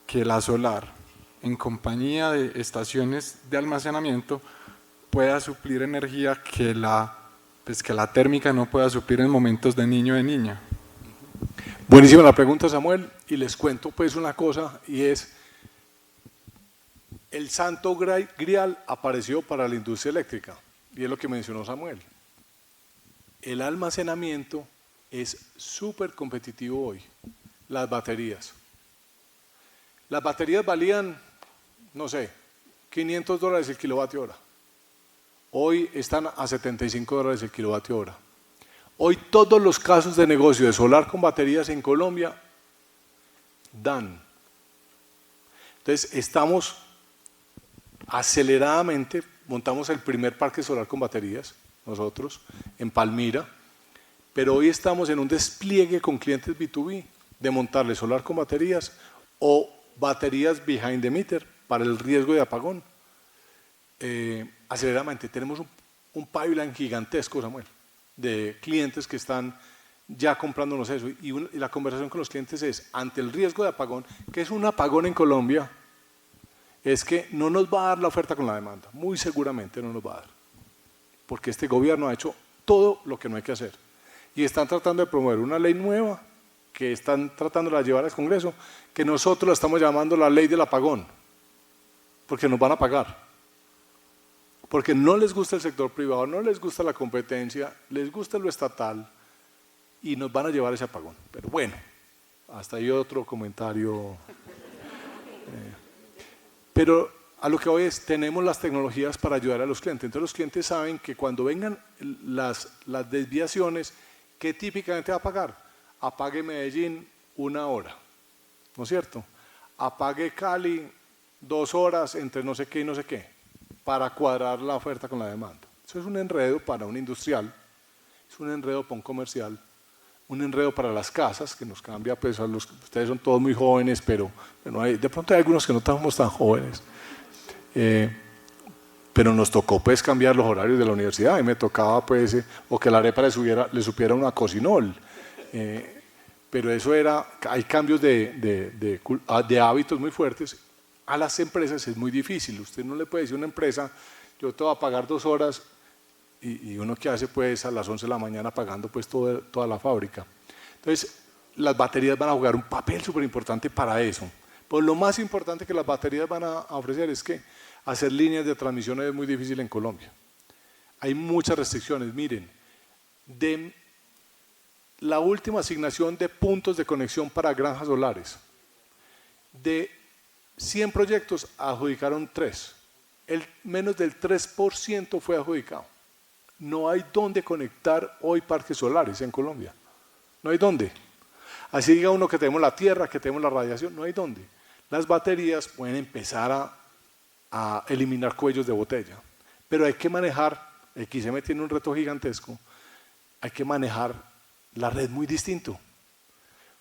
que la solar, en compañía de estaciones de almacenamiento, pueda suplir energía que la térmica no pueda suplir en momentos de niño o de niña. Buenísima la pregunta, Samuel, y les cuento pues una cosa, y es, el santo grial apareció para la industria eléctrica, y es lo que mencionó Samuel. El almacenamiento es súper competitivo hoy, las baterías. Las baterías valían, no sé, $500 el kilovatio hora. Hoy están a $75 el kilovatio hora. Hoy todos los casos de negocio de solar con baterías en Colombia dan. Entonces estamos aceleradamente, montamos el primer parque solar con baterías, nosotros, en Palmira, pero hoy estamos en un despliegue con clientes B2B de montarle solar con baterías o baterías behind the meter para el riesgo de apagón. Aceleradamente, tenemos un pipeline gigantesco, Samuel, de clientes que están ya comprándonos eso, y la conversación con los clientes es, ante el riesgo de apagón, que es un apagón en Colombia, es que no nos va a dar la oferta con la demanda, muy seguramente no nos va a dar, porque este gobierno ha hecho todo lo que no hay que hacer, y están tratando de promover una ley nueva, que están tratando de llevar al Congreso, que nosotros la estamos llamando la ley del apagón, porque nos van a pagar. Porque no les gusta el sector privado, no les gusta la competencia, les gusta lo estatal y nos van a llevar ese apagón. Pero bueno, hasta ahí otro comentario. Pero a lo que voy es, tenemos las tecnologías para ayudar a los clientes. Entonces los clientes saben que cuando vengan las desviaciones, ¿qué típicamente va a pagar? Apague Medellín 1 hora, ¿no es cierto? Apague Cali 2 horas entre no sé qué y no sé qué, para cuadrar la oferta con la demanda. Eso es un enredo para un industrial, es un enredo para un comercial, un enredo para las casas, que nos cambia, pues ustedes son todos muy jóvenes, pero bueno, de pronto hay algunos que no estamos tan jóvenes, pero nos tocó pues cambiar los horarios de la universidad, y me tocaba pues, o que la arepa le supiera una cocinol, pero eso era, hay cambios de hábitos muy fuertes. A las empresas es muy difícil, usted no le puede decir a una empresa, yo te voy a pagar 2 horas, y uno que hace pues a las 11 de la mañana pagando pues toda la fábrica. Entonces las baterías van a jugar un papel súper importante para eso. Pues lo más importante que las baterías van a ofrecer es que hacer líneas de transmisión es muy difícil en Colombia. Hay muchas restricciones, miren, de la última asignación de puntos de conexión para granjas solares, de 100 proyectos adjudicaron 3, menos del 3% fue adjudicado. No hay dónde conectar hoy parques solares en Colombia, no hay dónde. Así diga uno que tenemos la tierra, que tenemos la radiación, no hay dónde. Las baterías pueden empezar a eliminar cuellos de botella, pero hay que manejar, XM tiene un reto gigantesco, hay que manejar la red muy distinto,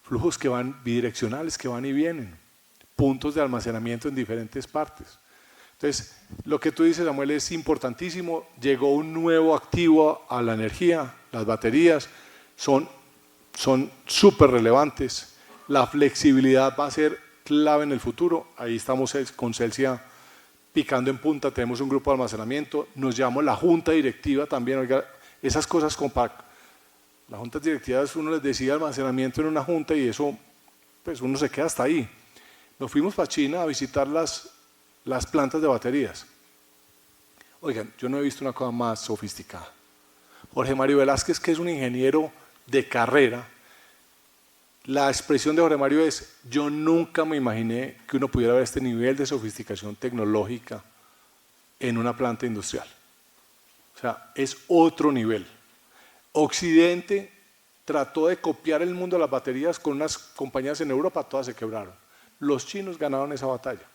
flujos que van bidireccionales, que van y vienen, puntos de almacenamiento en diferentes partes. Entonces, lo que tú dices, Samuel, es importantísimo. Llegó un nuevo activo a la energía, las baterías son súper relevantes. La flexibilidad va a ser clave en el futuro. Ahí estamos con Celsia picando en punta, tenemos un grupo de almacenamiento, nos llamamos la junta directiva también. Oiga, esas cosas compactas. Las juntas directivas, uno les decía almacenamiento en una junta y eso, pues uno se queda hasta ahí. Nos fuimos para China a visitar las plantas de baterías. Oigan, yo no he visto una cosa más sofisticada. Jorge Mario Velázquez, que es un ingeniero de carrera, la expresión de Jorge Mario es, yo nunca me imaginé que uno pudiera ver este nivel de sofisticación tecnológica en una planta industrial. O sea, es otro nivel. Occidente trató de copiar el mundo de las baterías con unas compañías en Europa, todas se quebraron. Los chinos ganaron esa batalla.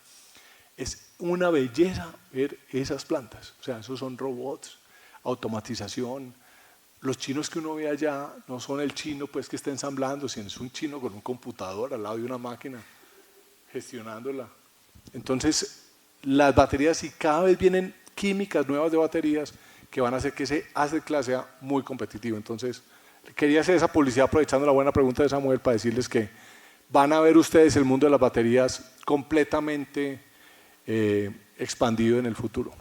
Es una belleza ver esas plantas, o sea, esos son robots, automatización, los chinos que uno ve allá no son el chino pues que está ensamblando, sino es un chino con un computador al lado de una máquina gestionándola. Entonces, las baterías, y cada vez vienen químicas nuevas de baterías que van a hacer que ese asset class sea muy competitivo. Entonces, quería hacer esa publicidad aprovechando la buena pregunta de Samuel para decirles que van a ver ustedes el mundo de las baterías completamente expandido en el futuro.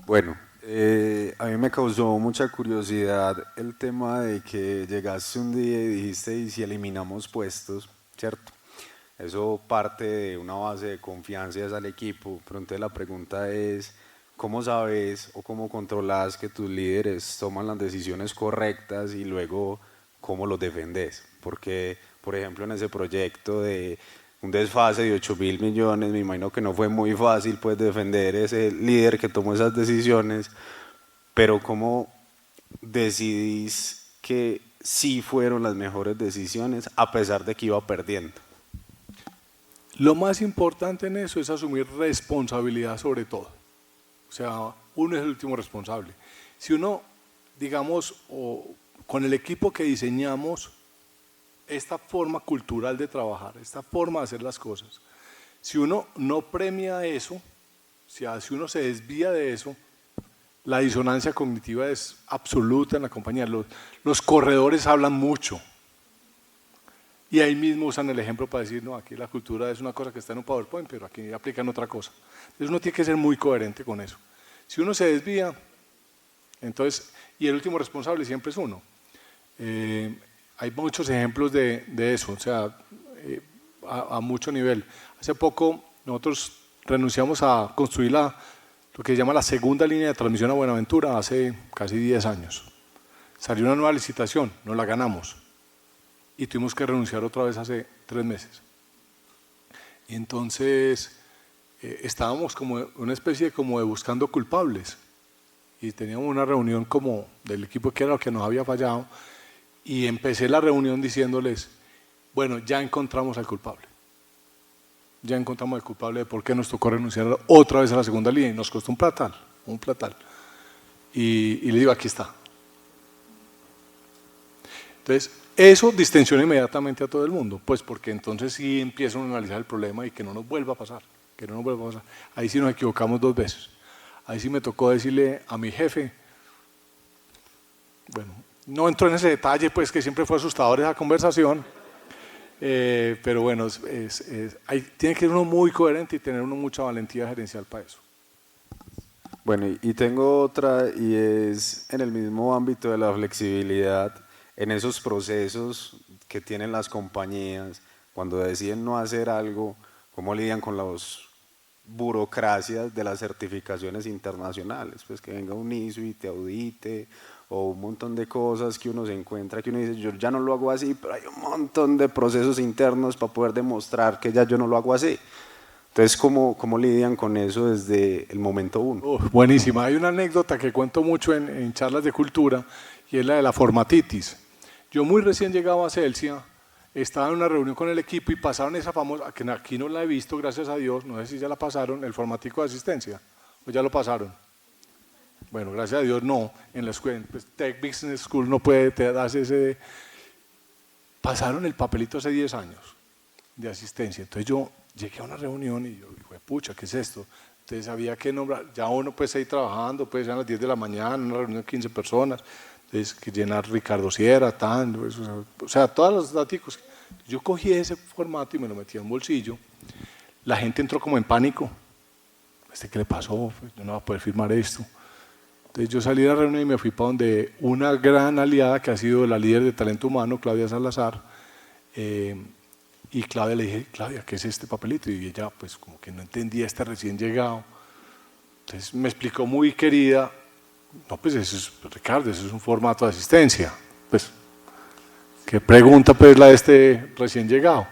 Bueno, a mí me causó mucha curiosidad el tema de que llegaste un día y dijiste, ¿y si eliminamos puestos? ¿Cierto? Eso parte de una base de confianza al equipo, pero entonces la pregunta es, ¿cómo sabes o cómo controlas que tus líderes toman las decisiones correctas y luego cómo los defendes? Porque, por ejemplo, en ese proyecto de un desfase de 8.000 millones, me imagino que no fue muy fácil pues defender ese líder que tomó esas decisiones, pero ¿cómo decidís que sí fueron las mejores decisiones a pesar de que iba perdiendo? Lo más importante en eso es asumir responsabilidad sobre todo. O sea, uno es el último responsable. Si uno, digamos, con el equipo que diseñamos esta forma cultural de trabajar, esta forma de hacer las cosas, si uno no premia eso, si uno se desvía de eso, la disonancia cognitiva es absoluta en la compañía. Los corredores hablan mucho. Y ahí mismo usan el ejemplo para decir, no, aquí la cultura es una cosa que está en un PowerPoint, pero aquí aplican otra cosa. Entonces uno tiene que ser muy coherente con eso. Si uno se desvía, entonces, y el último responsable siempre es uno. Hay muchos ejemplos de eso, o sea, a mucho nivel. Hace poco nosotros renunciamos a construir lo que se llama la segunda línea de transmisión a Buenaventura hace casi 10 años. Salió una nueva licitación, no la ganamos. Y tuvimos que renunciar otra vez hace 3 meses. Y entonces estábamos como una especie como de buscando culpables. Y teníamos una reunión como del equipo que era lo que nos había fallado. Y empecé la reunión diciéndoles, bueno, ya encontramos al culpable. Ya encontramos al culpable de por qué nos tocó renunciar otra vez a la segunda línea. Y nos costó un platal. Y le digo, aquí está. Entonces, eso distensiona inmediatamente a todo el mundo, pues porque entonces sí empiezan a analizar el problema y que no nos vuelva a pasar, Ahí sí nos equivocamos 2 veces. Ahí sí me tocó decirle a mi jefe, bueno, no entro en ese detalle, pues que siempre fue asustador esa conversación, pero bueno, tiene que ser uno muy coherente y tener uno mucha valentía gerencial para eso. Bueno, y tengo otra, y es en el mismo ámbito de la flexibilidad, en esos procesos que tienen las compañías, cuando deciden no hacer algo, ¿cómo lidian con las burocracias de las certificaciones internacionales? Pues que venga un ISO y te audite, o un montón de cosas que uno se encuentra, que uno dice, yo ya no lo hago así, pero hay un montón de procesos internos para poder demostrar que ya yo no lo hago así. Entonces, ¿cómo lidian con eso desde el momento uno? Buenísima. Hay una anécdota que cuento mucho en charlas de cultura, y es la de la formatitis. Yo muy recién llegado a Celsia, estaba en una reunión con el equipo y pasaron esa famosa, que aquí no la he visto, gracias a Dios, no sé si ya la pasaron, el formatico de asistencia, o ya lo pasaron. Bueno, gracias a Dios no, en la escuela, pues, Tech Business School no puede darse ese. Pasaron el papelito hace 10 años de asistencia, entonces yo llegué a una reunión y yo dije, pucha, ¿qué es esto? Entonces había que nombrar, ya uno pues ahí trabajando, pues a las 10 de la mañana, una reunión de 15 personas, entonces que llenar Ricardo Sierra, o sea, todos los datos. Yo cogí ese formato y me lo metí en un bolsillo, la gente entró como en pánico, ¿qué le pasó? Yo no voy a poder firmar esto. Entonces yo salí de la reunión y me fui para donde una gran aliada que ha sido la líder de talento humano, Claudia Salazar, y Claudia le dije, Claudia, ¿qué es este papelito? Y ella pues como que no entendía, recién llegado. Entonces me explicó muy querida, no pues eso es, Ricardo, eso es un formato de asistencia. Pues, ¿qué pregunta pues la de este recién llegado?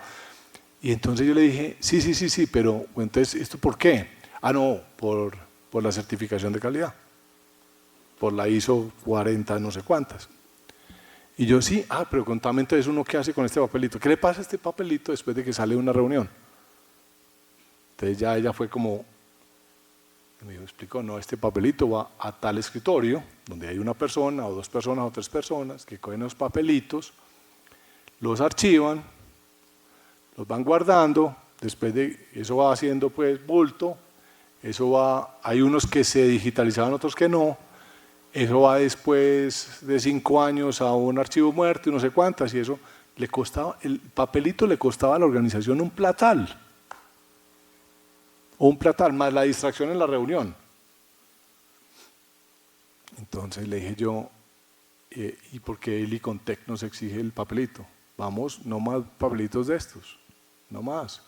Y entonces yo le dije, sí, pero entonces, ¿esto por qué? Ah, no, por la certificación de calidad, por la ISO 40 no sé cuántas. Y yo sí, pero contame entonces uno qué hace con este papelito. ¿Qué le pasa a este papelito después de que sale de una reunión? Entonces ya ella fue como, Y me explicó, no, este papelito va a tal escritorio, donde hay una persona, o 2 personas, o 3 personas, que cogen los papelitos, los archivan, los van guardando, después de eso va haciendo pues bulto, eso va, hay unos que se digitalizaban, otros que no, eso va después de 5 años a un archivo muerto y no sé cuántas, y eso le costaba, el papelito le costaba a la organización un platal más la distracción en la reunión. Entonces le dije yo, ¿y por qué el Icontec nos exige el papelito? Vamos, no más papelitos de estos, no más.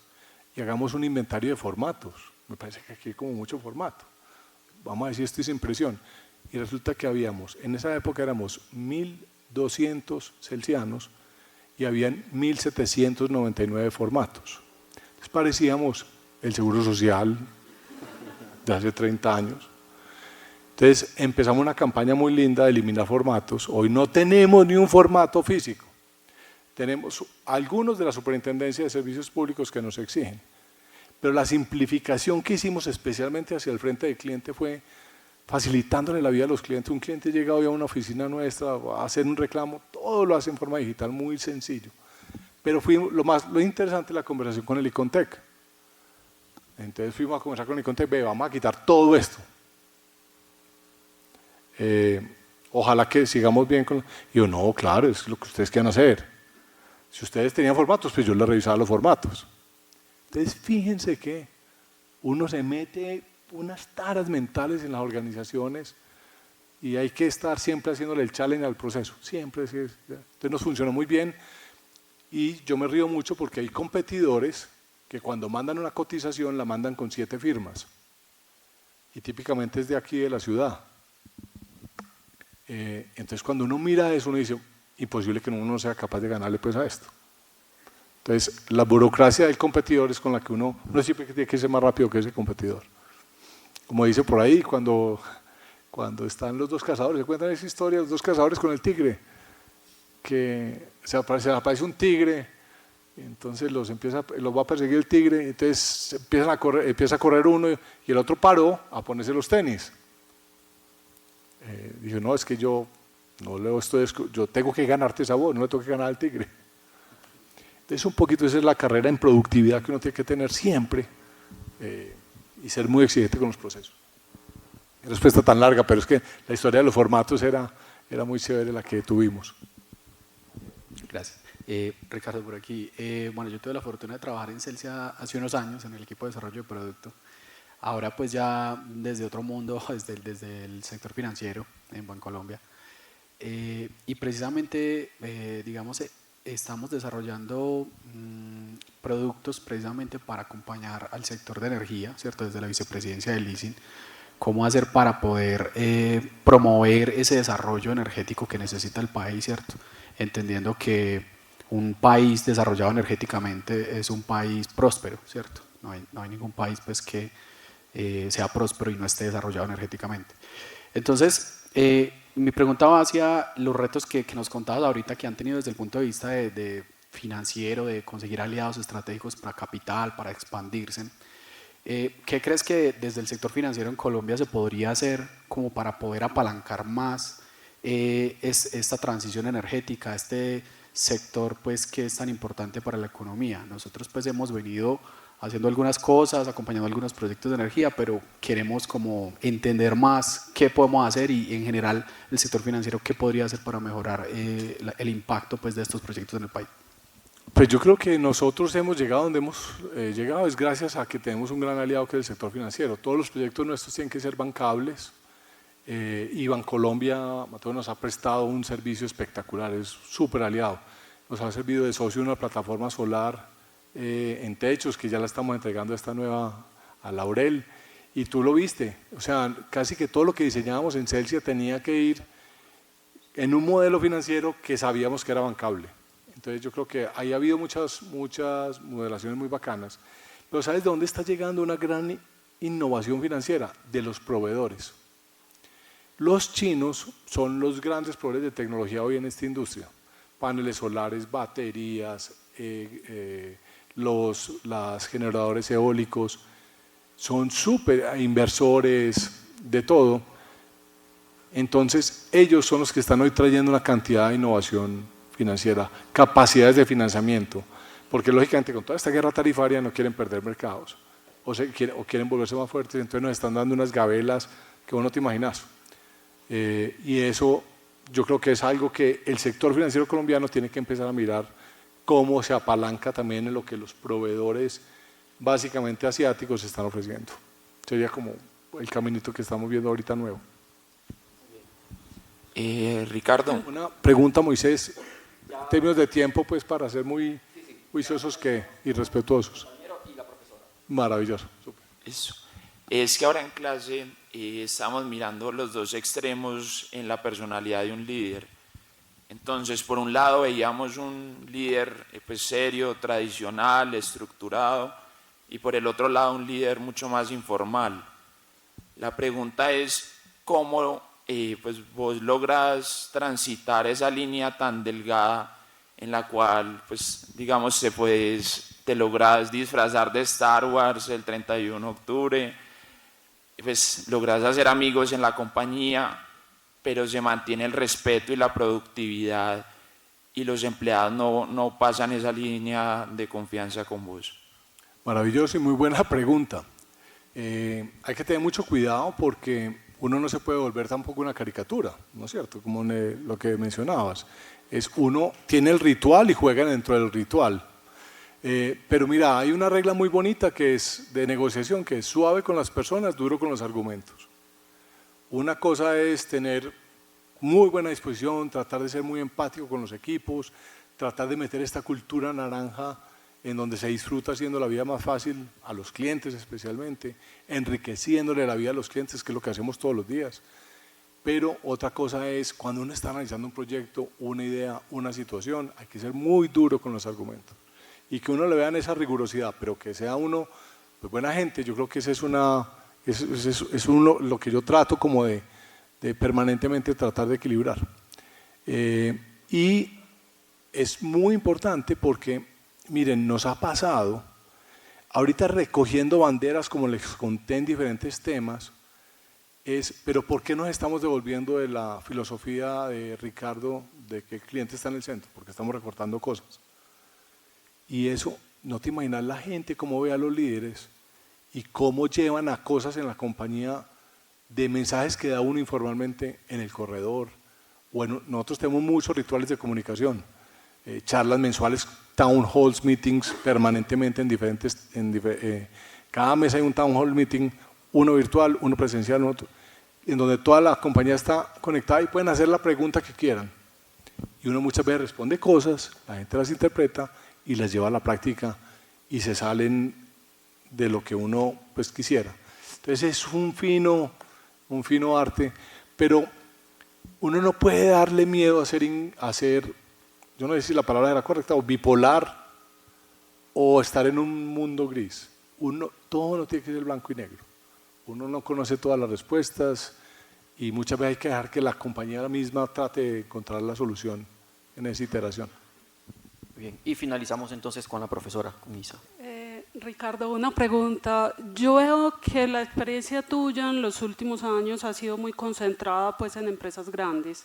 Y hagamos un inventario de formatos. Me parece que aquí hay como mucho formato. Vamos a decir, esto es impresión. Y resulta que en esa época éramos 1.200 celsianos y habían 1.799 formatos. Entonces parecíamos el Seguro Social de hace 30 años. Entonces empezamos una campaña muy linda de eliminar formatos. Hoy no tenemos ni un formato físico. Tenemos algunos de la Superintendencia de Servicios Públicos que nos exigen. Pero la simplificación que hicimos especialmente hacia el frente del cliente fue facilitándole la vida a los clientes. Un cliente llega hoy a una oficina nuestra a hacer un reclamo, todo lo hace en forma digital, muy sencillo. Pero lo interesante es la conversación con el Icontec. Entonces fuimos a conversar con el Icontec, vamos a quitar todo esto. Ojalá que sigamos bien con... Y yo, no, claro, es lo que ustedes quieran hacer. Si ustedes tenían formatos, pues yo les revisaba los formatos. Entonces fíjense que uno se mete unas taras mentales en las organizaciones y hay que estar siempre haciéndole el challenge al proceso, siempre. Entonces nos funcionó muy bien y yo me río mucho porque hay competidores que cuando mandan una cotización la mandan con 7 firmas y típicamente es de aquí de la ciudad. Entonces cuando uno mira eso uno dice, imposible que uno no sea capaz de ganarle pues a esto. Entonces la burocracia del competidor es con la que uno siempre tiene que ser más rápido que ese competidor. Como dice por ahí, cuando están los 2 cazadores, se cuentan esa historia, los 2 cazadores con el tigre, que se aparece un tigre, y entonces los va a perseguir el tigre, entonces empieza a correr uno y el otro paró a ponerse los tenis. Dijo, no, es que yo tengo que ganarte esa voz, no le tengo que ganar al tigre. Entonces un poquito esa es la carrera en productividad que uno tiene que tener siempre y ser muy exigente con los procesos. Respuesta tan larga, pero es que la historia de los formatos era muy chévere la que tuvimos. Gracias. Ricardo, por aquí. Bueno, yo tuve la fortuna de trabajar en Celsia hace unos años en el equipo de desarrollo de producto. Ahora pues ya desde otro mundo, desde el sector financiero en Bancolombia. Y precisamente, digamos, estamos desarrollando productos precisamente para acompañar al sector de energía, ¿cierto? Desde la vicepresidencia del leasing, cómo hacer para poder promover ese desarrollo energético que necesita el país, ¿cierto? Entendiendo que un país desarrollado energéticamente es un país próspero, ¿cierto? No hay ningún país pues que sea próspero y no esté desarrollado energéticamente. Entonces, mi pregunta va hacia los retos que nos contabas ahorita que han tenido desde el punto de vista de financiero, de conseguir aliados estratégicos para capital, para expandirse. ¿Qué crees que desde el sector financiero en Colombia se podría hacer como para poder apalancar más esta transición energética, este sector pues que es tan importante para la economía? Nosotros pues hemos venido haciendo algunas cosas, acompañando algunos proyectos de energía, pero queremos como entender más qué podemos hacer y en general el sector financiero qué podría hacer para mejorar el impacto pues de estos proyectos en el país. Pues yo creo que nosotros hemos llegado donde hemos llegado es gracias a que tenemos un gran aliado que es el sector financiero. Todos los proyectos nuestros tienen que ser bancables y Bancolombia, Mateo, nos ha prestado un servicio espectacular, es súper aliado. Nos ha servido de socio en una plataforma solar en techos que ya la estamos entregando esta nueva a Laurel y tú lo viste, o sea, casi que todo lo que diseñábamos en Celsia tenía que ir en un modelo financiero que sabíamos que era bancable. Entonces yo creo que ahí ha habido muchas modelaciones muy bacanas, pero ¿sabes de dónde está llegando una gran innovación financiera? De los proveedores. Los chinos son los grandes proveedores de tecnología hoy en esta industria, paneles solares, baterías, los generadores eólicos. son súper inversores, de todo. Entonces, ellos son los que están hoy trayendo una cantidad de innovación financiera, capacidades de financiamiento, porque lógicamente con toda esta guerra tarifaria no quieren perder mercados, o quieren volverse más fuertes, entonces nos están dando unas gabelas que vos no te imaginas. Y eso yo creo que es algo que el sector financiero colombiano tiene que empezar a mirar cómo se apalanca también en lo que los proveedores básicamente asiáticos están ofreciendo. Sería como el caminito que estamos viendo ahorita nuevo. Ricardo. Una pregunta, Moisés, en términos de tiempo, pues para ser muy juiciosos y respetuosos. Maravilloso. Super. Eso. Es que ahora en clase estamos mirando los dos extremos en la personalidad de un líder. Entonces, por un lado veíamos un líder pues, serio, tradicional, estructurado, y por el otro lado un líder mucho más informal. La pregunta es cómo pues, vos logras transitar esa línea tan delgada en la cual, pues, digamos, te logras disfrazar de Star Wars el 31 de octubre, pues logras hacer amigos en la compañía, pero se mantiene el respeto y la productividad y los empleados no pasan esa línea de confianza con vos. Maravilloso y muy buena pregunta. Hay que tener mucho cuidado porque uno no se puede volver tampoco una caricatura, ¿no es cierto? Como lo que mencionabas. Uno tiene el ritual y juega dentro del ritual. Pero mira, hay una regla muy bonita que es de negociación, que es suave con las personas, duro con los argumentos. Una cosa es tener muy buena disposición, tratar de ser muy empático con los equipos, tratar de meter esta cultura naranja en donde se disfruta haciendo la vida más fácil a los clientes especialmente, enriqueciéndole la vida a los clientes, que es lo que hacemos todos los días. Pero otra cosa es, cuando uno está analizando un proyecto, una idea, una situación, hay que ser muy duro con los argumentos. Y que uno le vean esa rigurosidad, pero que sea uno pues, buena gente. Yo creo que ese es lo que yo trato como de permanentemente tratar de equilibrar. Y es muy importante porque, miren, nos ha pasado, ahorita recogiendo banderas como les conté en diferentes temas, pero ¿por qué nos estamos devolviendo de la filosofía de Ricardo de que el cliente está en el centro? Porque estamos recortando cosas. Y eso, no te imaginas la gente cómo ve a los líderes y cómo llevan a cosas en la compañía de mensajes que da uno informalmente en el corredor. Bueno, nosotros tenemos muchos rituales de comunicación, charlas mensuales, town halls, meetings permanentemente en diferentes, cada mes hay un town hall meeting, uno virtual, uno presencial, otro, en donde toda la compañía está conectada y pueden hacer la pregunta que quieran. Y uno muchas veces responde cosas, la gente las interpreta y las lleva a la práctica y se salen de lo que uno pues quisiera. Entonces es un fino arte, pero uno no puede darle miedo a ser, yo no sé si la palabra era correcta, o bipolar, o estar en un mundo gris. Todo no tiene que ser blanco y negro. Uno no conoce todas las respuestas y muchas veces hay que dejar que la compañía misma trate de encontrar la solución en esa iteración. Bien, y finalizamos entonces con la profesora, con Isa. Ricardo, una pregunta. Yo veo que la experiencia tuya en los últimos años ha sido muy concentrada pues, en empresas grandes.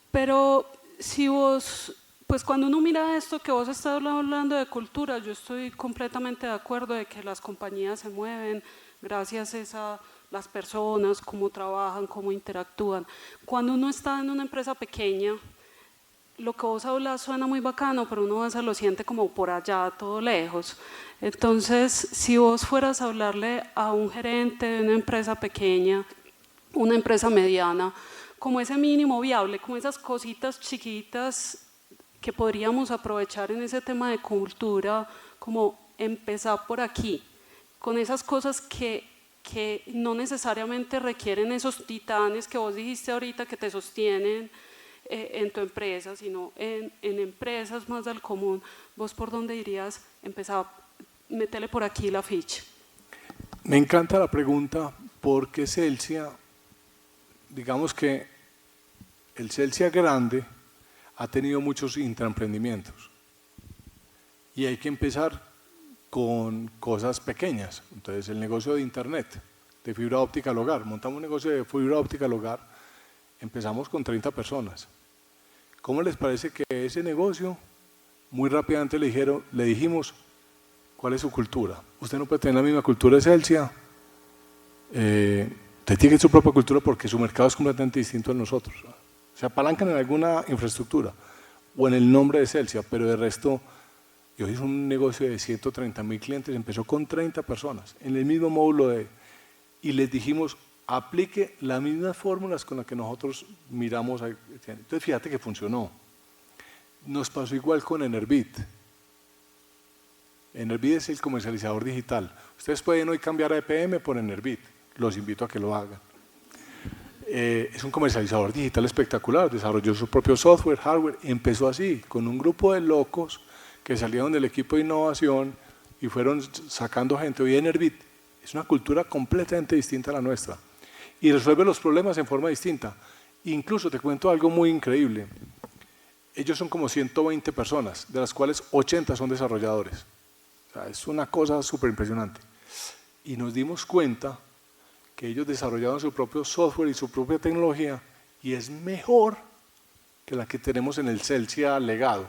Pero si vos, pues cuando uno mira esto que vos estás hablando de cultura, yo estoy completamente de acuerdo de que las compañías se mueven gracias a las personas, cómo trabajan, cómo interactúan. Cuando uno está en una empresa pequeña, lo que vos hablas suena muy bacano, pero uno a veces lo siente como por allá, todo lejos. Entonces, si vos fueras a hablarle a un gerente de una empresa pequeña, una empresa mediana, como ese mínimo viable, como esas cositas chiquitas que podríamos aprovechar en ese tema de cultura, como empezar por aquí, con esas cosas que no necesariamente requieren esos titanes que vos dijiste ahorita que te sostienen en tu empresa, sino en empresas más del común. ¿Vos por dónde dirías empezar? Métele por aquí la ficha. Me encanta la pregunta porque Celsia, digamos que el Celsia grande ha tenido muchos intraemprendimientos y hay que empezar con cosas pequeñas. Entonces, el negocio de internet, de fibra óptica al hogar, montamos un negocio de fibra óptica al hogar, empezamos con 30 personas. ¿Cómo les parece que ese negocio, muy rápidamente le dijimos, ¿cuál es su cultura? Usted no puede tener la misma cultura de Celsia, usted tiene su propia cultura porque su mercado es completamente distinto a nosotros. Se apalancan en alguna infraestructura o en el nombre de Celsia, pero de resto, y hoy es un negocio de 130.000 clientes, empezó con 30 personas en el mismo módulo y les dijimos, aplique las mismas fórmulas con las que nosotros miramos. Entonces fíjate que funcionó. Nos pasó igual con Enerbit. Enerbit es el comercializador digital. Ustedes pueden hoy cambiar a EPM por Enerbit. Los invito a que lo hagan. Es un comercializador digital espectacular. Desarrolló su propio software, hardware, y empezó así, con un grupo de locos que salieron del equipo de innovación y fueron sacando gente. Hoy Enerbit es una cultura completamente distinta a la nuestra y resuelve los problemas en forma distinta. Incluso te cuento algo muy increíble. Ellos son como 120 personas, de las cuales 80 son desarrolladores. O sea, es una cosa súper impresionante. Y nos dimos cuenta que ellos desarrollaron su propio software y su propia tecnología y es mejor que la que tenemos en el Celsia legado,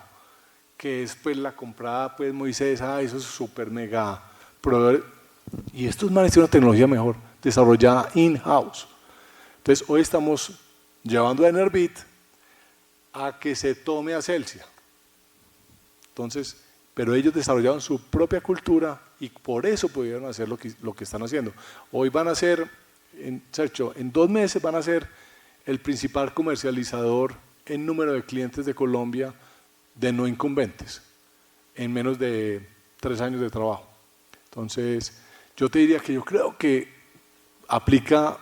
que es pues la comprada pues Moisés, eso es súper mega proveedor. Y estos manes tienen una tecnología mejor, desarrollada in-house. Entonces hoy estamos llevando a Enerbit a que se tome a Celsia. Entonces, pero ellos desarrollaron su propia cultura y por eso pudieron hacer lo que están haciendo. Hoy van a ser, en 2 meses van a ser el principal comercializador en número de clientes de Colombia de no incumbentes, en menos de 3 años de trabajo. Entonces, yo te diría que yo creo que aplica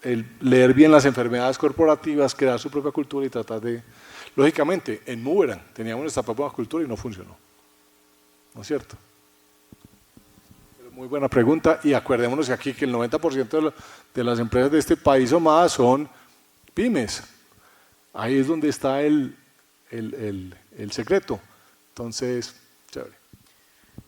el leer bien las enfermedades corporativas, crear su propia cultura y tratar de... Lógicamente, en Moverán teníamos nuestra propia cultura y no funcionó. ¿No es cierto? Pero muy buena pregunta y acuérdémonos aquí que el 90% de las empresas de este país o más son pymes. Ahí es donde está el secreto. Entonces, chévere.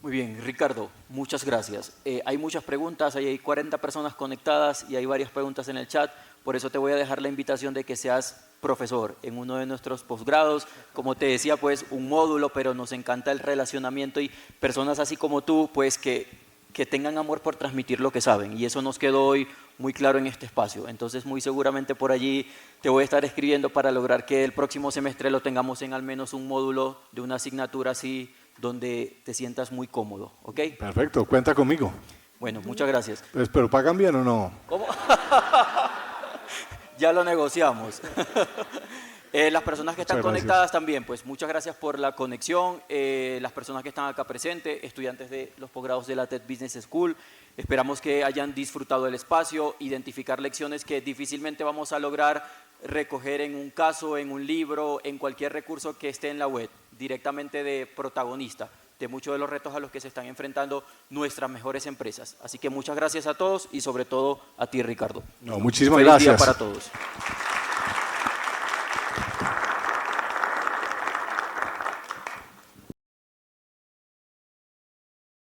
Muy bien, Ricardo, muchas gracias. Hay muchas preguntas, hay 40 personas conectadas y hay varias preguntas en el chat, por eso te voy a dejar la invitación de que seas profesor en uno de nuestros posgrados. Como te decía, pues un módulo, pero nos encanta el relacionamiento y personas así como tú, pues que tengan amor por transmitir lo que saben y eso nos quedó hoy muy claro en este espacio. Entonces, muy seguramente por allí te voy a estar escribiendo para lograr que el próximo semestre lo tengamos en al menos un módulo de una asignatura así donde te sientas muy cómodo, ¿ok? Perfecto, cuenta conmigo. Bueno, muchas gracias. Pues, ¿pero pagan bien o no? ¿Cómo? Ya lo negociamos. Las personas que están conectadas también, pues muchas gracias por la conexión. Las personas que están acá presentes, estudiantes de los posgrados de la TED Business School, esperamos que hayan disfrutado el espacio, identificar lecciones que difícilmente vamos a lograr recoger en un caso, en un libro, en cualquier recurso que esté en la web, directamente de protagonista de muchos de los retos a los que se están enfrentando nuestras mejores empresas. Así que muchas gracias a todos y sobre todo a ti, Ricardo. No, muchísimas Feliz gracias. día para todos.